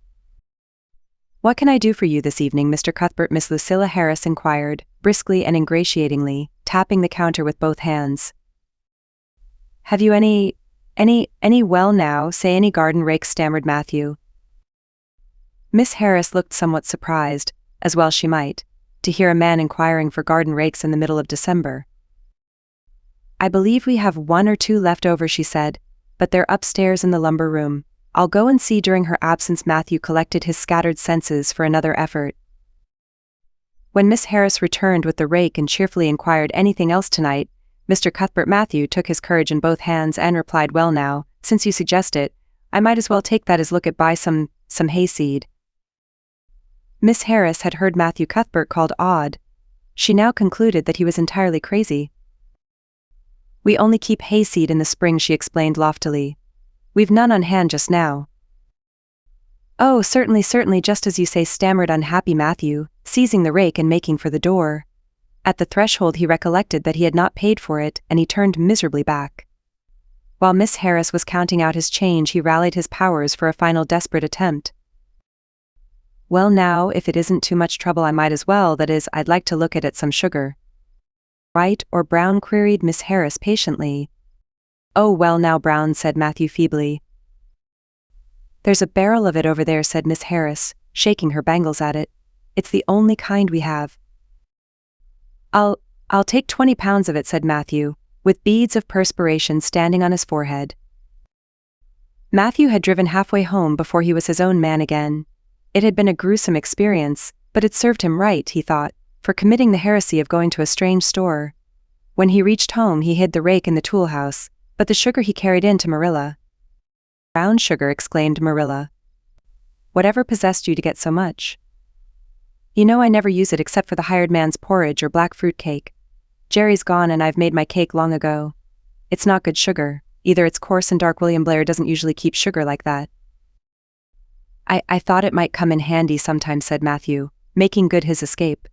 "What can I do for you this evening, Mr. Cuthbert?" Miss Lucilla Harris inquired, briskly and ingratiatingly, tapping the counter with both hands. "Have you any well now, say any garden rakes?" stammered Matthew. Miss Harris looked somewhat surprised, as well she might, to hear a man inquiring for garden rakes in the middle of December. "I believe we have 1 or 2 left over," she said, "but they're upstairs in the lumber room. I'll go and see." During her absence, Matthew collected his scattered senses for another effort. When Miss Harris returned with the rake and cheerfully inquired, "Anything else tonight, Mr. Cuthbert?" Matthew took his courage in both hands and replied, "Well now, since you suggest it, I might as well take that as look at buy some hayseed." Miss Harris had heard Matthew Cuthbert called odd. She now concluded that he was entirely crazy. "We only keep hayseed in the spring," she explained loftily. "We've none on hand just now." "Oh, certainly, just as you say," stammered unhappy Matthew, seizing the rake and making for the door. At the threshold he recollected that he had not paid for it, and he turned miserably back. While Miss Harris was counting out his change, he rallied his powers for a final desperate attempt. "Well now, if it isn't too much trouble, I might as well, that is, I'd like to look at some sugar." "White or brown?" queried Miss Harris patiently. "Oh well now, brown," said Matthew feebly. "There's a barrel of it over there," said Miss Harris, shaking her bangles at it. "It's the only kind we have." I'll take 20 pounds of it," said Matthew, with beads of perspiration standing on his forehead. Matthew had driven halfway home before he was his own man again. It had been a gruesome experience, but it served him right, he thought, for committing the heresy of going to a strange store. When he reached home, he hid the rake in the tool house, but the sugar he carried in to Marilla. "Brown sugar," exclaimed Marilla. "Whatever possessed you to get so much?" "You know I never use it except for the hired man's porridge or black fruit cake. Jerry's gone and I've made my cake long ago. It's not good sugar, either. It's coarse and dark. William Blair doesn't usually keep sugar like that." I thought it might come in handy sometime," said Matthew, making good his escape.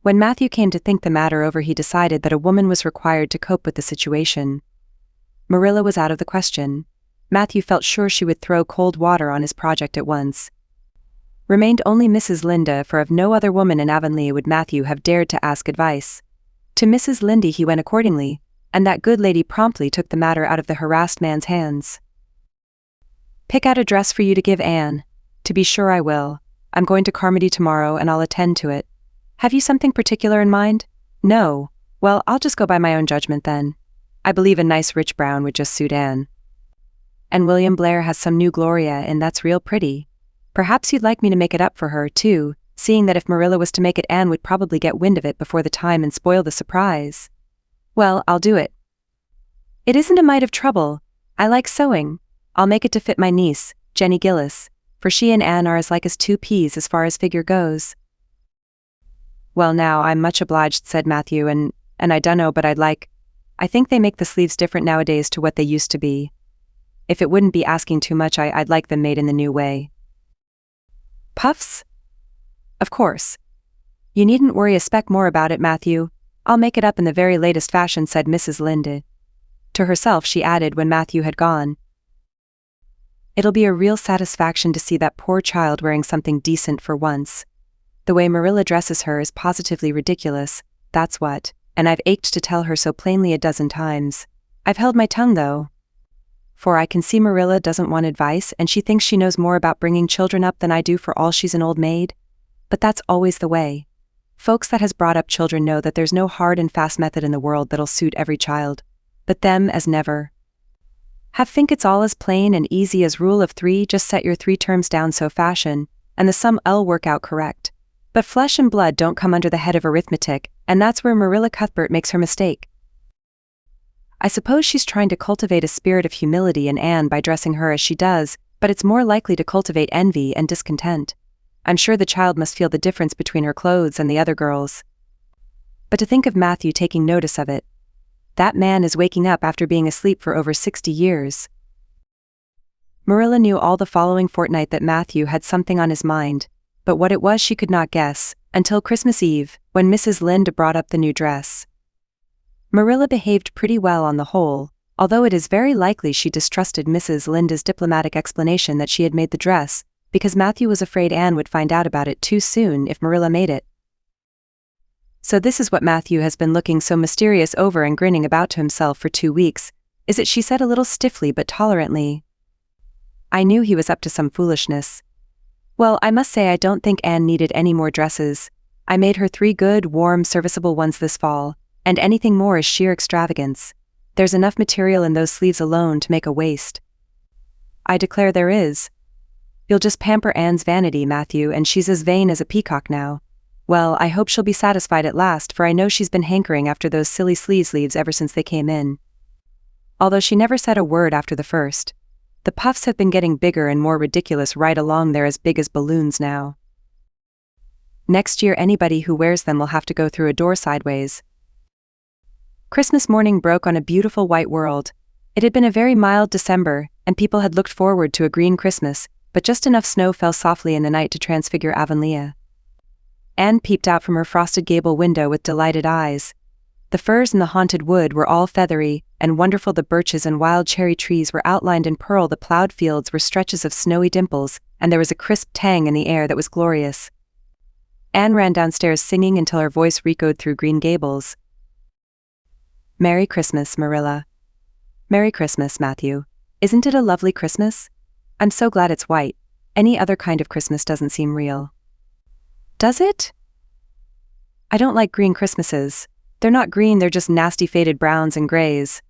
When Matthew came to think the matter over, he decided that a woman was required to cope with the situation. Marilla was out of the question. Matthew felt sure she would throw cold water on his project at once. Remained only Mrs. Linda, for of no other woman in Avonlea would Matthew have dared to ask advice. To Mrs. Lindy he went accordingly, and that good lady promptly took the matter out of the harassed man's hands. "Pick out a dress for you to give Anne." "To be sure I will. I'm going to Carmody tomorrow and I'll attend to it." "Have you something particular in mind?" "No." "Well, I'll just go by my own judgment then. I believe a nice rich brown would just suit Anne. And William Blair has some new Gloria, and that's real pretty. Perhaps you'd like me to make it up for her, too, seeing that if Marilla was to make it, Anne would probably get wind of it before the time and spoil the surprise." "Well, I'll do it." "It isn't a mite of trouble. I like sewing. I'll make it to fit my niece, Jenny Gillis, for she and Anne are as like as 2 peas as far as figure goes." "Well now, I'm much obliged," said Matthew, and I dunno, but I think they make the sleeves different nowadays to what they used to be. If it wouldn't be asking too much, I'd like them made in the new way." "Puffs?" "Of course. You needn't worry a speck more about it, Matthew. I'll make it up in the very latest fashion," said Mrs. Lynde. To herself she added when Matthew had gone, "It'll be a real satisfaction to see that poor child wearing something decent for once. The way Marilla dresses her is positively ridiculous, that's what, and I've ached to tell her so plainly a dozen times. I've held my tongue though. For I can see Marilla doesn't want advice, and she thinks she knows more about bringing children up than I do, for all she's an old maid. But that's always the way. Folks that has brought up children know that there's no hard and fast method in the world that'll suit every child. But them as never have think it's all as plain and easy as rule of 3, just set your 3 terms down so fashion, and the sum 'll work out correct. But flesh and blood don't come under the head of arithmetic, and that's where Marilla Cuthbert makes her mistake. I suppose she's trying to cultivate a spirit of humility in Anne by dressing her as she does, but it's more likely to cultivate envy and discontent. I'm sure the child must feel the difference between her clothes and the other girls. But to think of Matthew taking notice of it. That man is waking up after being asleep for over 60 years. Marilla knew all the following fortnight that Matthew had something on his mind, but what it was she could not guess, until Christmas Eve, when Mrs. Lynde brought up the new dress. Marilla behaved pretty well on the whole, although it is very likely she distrusted Mrs. Lynde's diplomatic explanation that she had made the dress, because Matthew was afraid Anne would find out about it too soon if Marilla made it. So this is what Matthew has been looking so mysterious over and grinning about to himself for 2 weeks, is it? She said a little stiffly but tolerantly. I knew he was up to some foolishness. Well, I must say I don't think Anne needed any more dresses. I made her 3 good, warm, serviceable ones this fall, and anything more is sheer extravagance. There's enough material in those sleeves alone to make a waist. I declare there is. You'll just pamper Anne's vanity, Matthew, and she's as vain as a peacock now. Well, I hope she'll be satisfied at last, for I know she's been hankering after those silly sleeves ever since they came in. Although she never said a word after the first. The puffs have been getting bigger and more ridiculous right along. They're as big as balloons now. Next year anybody who wears them will have to go through a door sideways. Christmas morning broke on a beautiful white world. It had been a very mild December, and people had looked forward to a green Christmas, but just enough snow fell softly in the night to transfigure Avonlea. Anne peeped out from her frosted gable window with delighted eyes. The firs in the haunted wood were all feathery, and wonderful the birches and wild cherry trees were outlined in pearl. The plowed fields were stretches of snowy dimples, and there was a crisp tang in the air that was glorious. Anne ran downstairs singing until her voice re-echoed through Green Gables. Merry Christmas, Marilla. Merry Christmas, Matthew. Isn't it a lovely Christmas? I'm so glad it's white. Any other kind of Christmas doesn't seem real. Does it? I don't like green Christmases. They're not green, they're just nasty faded browns and grays.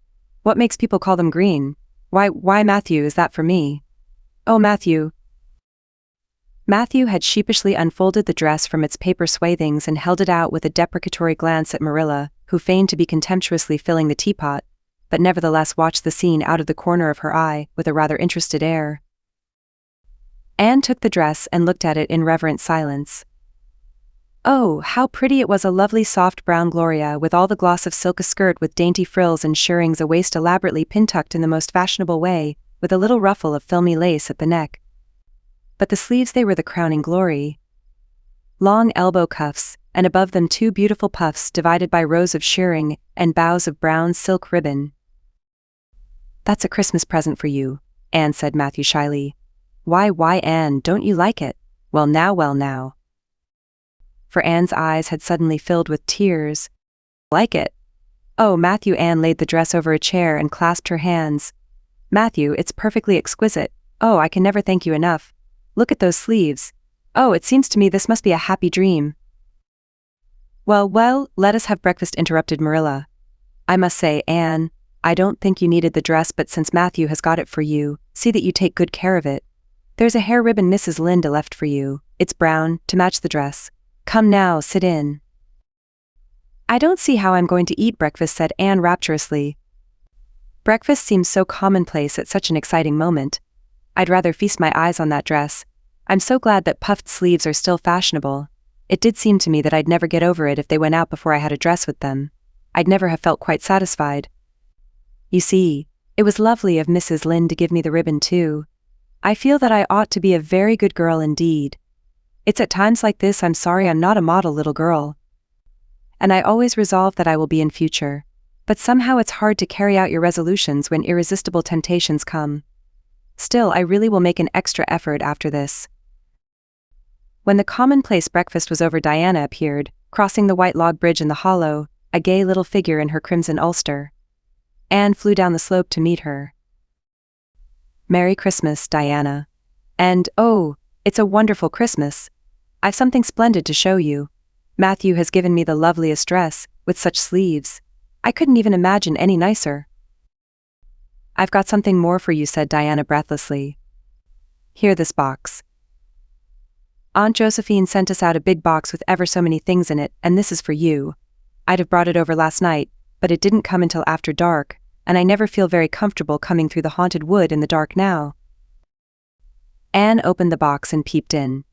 What makes people call them green? Why, Matthew, is that for me? Oh, Matthew. Matthew had sheepishly unfolded the dress from its paper swathings and held it out with a deprecatory glance at Marilla, who feigned to be contemptuously filling the teapot, but nevertheless watched the scene out of the corner of her eye with a rather interested air. Anne took the dress and looked at it in reverent silence. Oh, how pretty it was, a lovely soft brown Gloria with all the gloss of silk, a skirt with dainty frills and shirrings, a waist elaborately pin-tucked in the most fashionable way, with a little ruffle of filmy lace at the neck. But the sleeves, they were the crowning glory. Long elbow cuffs, and above them 2 beautiful puffs divided by rows of shirring and bows of brown silk ribbon. That's a Christmas present for you, Anne said Matthew shyly. Why, Anne, don't you like it? Well now. For Anne's eyes had suddenly filled with tears. Like it? Oh, Matthew. Anne laid the dress over a chair and clasped her hands. Matthew, it's perfectly exquisite. Oh, I can never thank you enough. Look at those sleeves. Oh, it seems to me this must be a happy dream. Well, let us have breakfast, interrupted Marilla. I must say, Anne, I don't think you needed the dress, but since Matthew has got it for you, see that you take good care of it. There's a hair ribbon Mrs. Lynde left for you. It's brown, to match the dress. Come now, sit in. I don't see how I'm going to eat breakfast, said Anne rapturously. Breakfast seems so commonplace at such an exciting moment. I'd rather feast my eyes on that dress. I'm so glad that puffed sleeves are still fashionable. It did seem to me that I'd never get over it if they went out before I had a dress with them. I'd never have felt quite satisfied. You see, it was lovely of Mrs. Lynde to give me the ribbon too. I feel that I ought to be a very good girl indeed. It's at times like this I'm sorry I'm not a model little girl. And I always resolve that I will be in future. But somehow it's hard to carry out your resolutions when irresistible temptations come. Still, I really will make an extra effort after this. When the commonplace breakfast was over, Diana appeared, crossing the white log bridge in the hollow, a gay little figure in her crimson ulster. Anne flew down the slope to meet her. Merry Christmas, Diana. And, oh, it's a wonderful Christmas. I've something splendid to show you. Matthew has given me the loveliest dress, with such sleeves. I couldn't even imagine any nicer. I've got something more for you, said Diana breathlessly. Here, this box. Aunt Josephine sent us out a big box with ever so many things in it, and this is for you. I'd have brought it over last night, but it didn't come until after dark, and I never feel very comfortable coming through the haunted wood in the dark now." Anne opened the box and peeped in.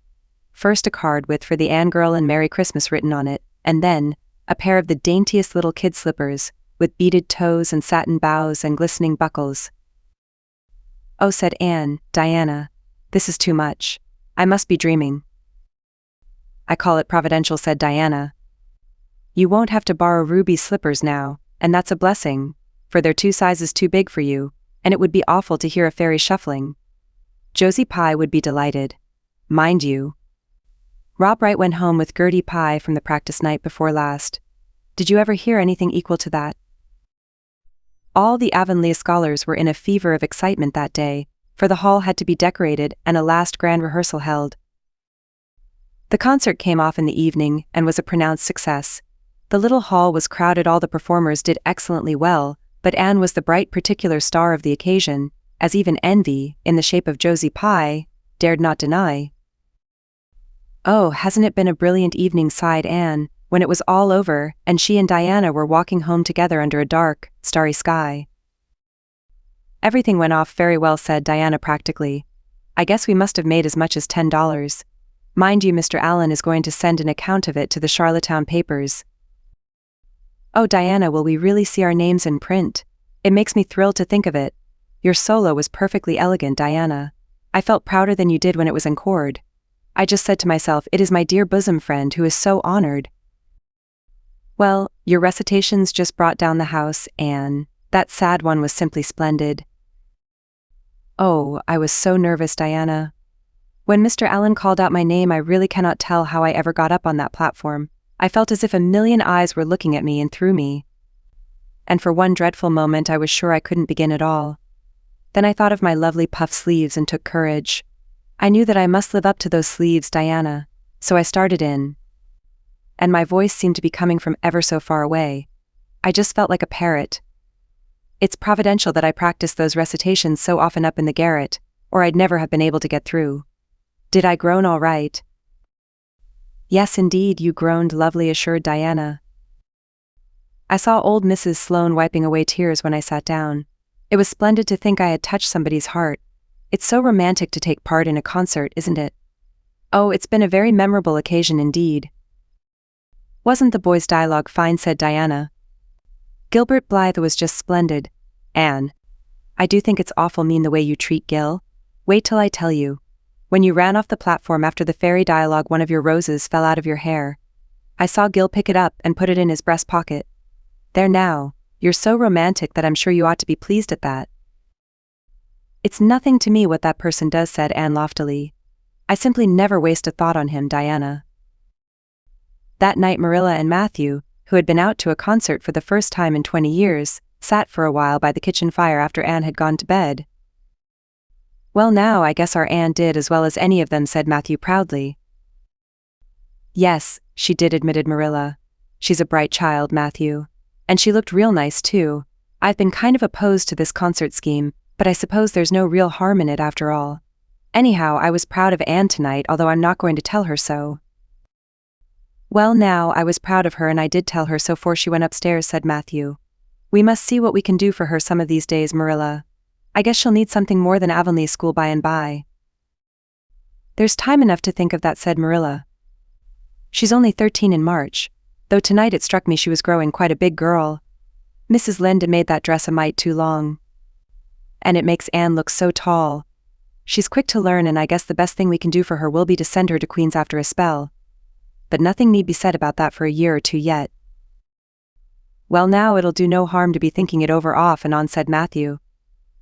First a card with "For the Anne girl and Merry Christmas" written on it, and then a pair of the daintiest little kid slippers, with beaded toes and satin bows and glistening buckles. "Oh," said Anne, "Diana, this is too much. I must be dreaming." "I call it providential," said Diana. "You won't have to borrow Ruby's slippers now, and that's a blessing, for they're 2 sizes too big for you, and it would be awful to hear a fairy shuffling. Josie Pye would be delighted. Mind you, Rob Wright went home with Gertie Pye from the practice night before last. Did you ever hear anything equal to that?" All the Avonlea scholars were in a fever of excitement that day, for the hall had to be decorated and a last grand rehearsal held. The concert came off in the evening and was a pronounced success. The little hall was crowded. All the performers did excellently well, but Anne was the bright particular star of the occasion, as even envy, in the shape of Josie Pye, dared not deny. "Oh, hasn't it been a brilliant evening?" sighed Anne, when it was all over and she and Diana were walking home together under a dark, starry sky. "Everything went off very well," said Diana practically. "I guess we must have made as much as $10. Mind you, Mr. Allen is going to send an account of it to the Charlottetown papers." "Oh, Diana, will we really see our names in print? It makes me thrilled to think of it. Your solo was perfectly elegant, Diana. I felt prouder than you did when it was encored. I just said to myself, it is my dear bosom friend who is so honored." "Well, your recitations just brought down the house, Anne. That sad one was simply splendid." "Oh, I was so nervous, Diana. When Mr. Allen called out my name, I really cannot tell how I ever got up on that platform. I felt as if a million eyes were looking at me and through me. And for one dreadful moment I was sure I couldn't begin at all. Then I thought of my lovely puff sleeves and took courage. I knew that I must live up to those sleeves, Diana, so I started in. And my voice seemed to be coming from ever so far away. I just felt like a parrot. It's providential that I practiced those recitations so often up in the garret, or I'd never have been able to get through. Did I groan all right?" "Yes, indeed, you groaned lovely," assured Diana. "I saw old Mrs. Sloane wiping away tears when I sat down. It was splendid to think I had touched somebody's heart. It's so romantic to take part in a concert, isn't it? Oh, it's been a very memorable occasion indeed." "Wasn't the boy's dialogue fine?" said Diana. "Gilbert Blythe was just splendid. Anne, I do think it's awful mean the way you treat Gil. Wait till I tell you. When you ran off the platform after the fairy dialogue, one of your roses fell out of your hair. I saw Gil pick it up and put it in his breast pocket. There now, you're so romantic that I'm sure you ought to be pleased at that." "It's nothing to me what that person does," said Anne loftily. "I simply never waste a thought on him, Diana." That night Marilla and Matthew, who had been out to a concert for the first time in 20 years, sat for a while by the kitchen fire after Anne had gone to bed. "Well now, I guess our Anne did as well as any of them," said Matthew proudly. "Yes, she did," admitted Marilla. "She's a bright child, Matthew. And she looked real nice too. I've been kind of opposed to this concert scheme, but I suppose there's no real harm in it after all. Anyhow, I was proud of Anne tonight, although I'm not going to tell her so." "Well now, I was proud of her and I did tell her so 'fore she went upstairs," said Matthew. "We must see what we can do for her some of these days, Marilla. I guess she'll need something more than Avonlea school by and by." "There's time enough to think of that," said Marilla. "She's only 13 in March, though tonight it struck me she was growing quite a big girl. Mrs. Linda made that dress a mite too long. And it makes Anne look so tall. She's quick to learn and I guess the best thing we can do for her will be to send her to Queen's after a spell. But nothing need be said about that for a year or two yet." "Well now, it'll do no harm to be thinking it over off and on," said Matthew.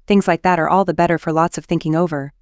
"Things like that are all the better for lots of thinking over.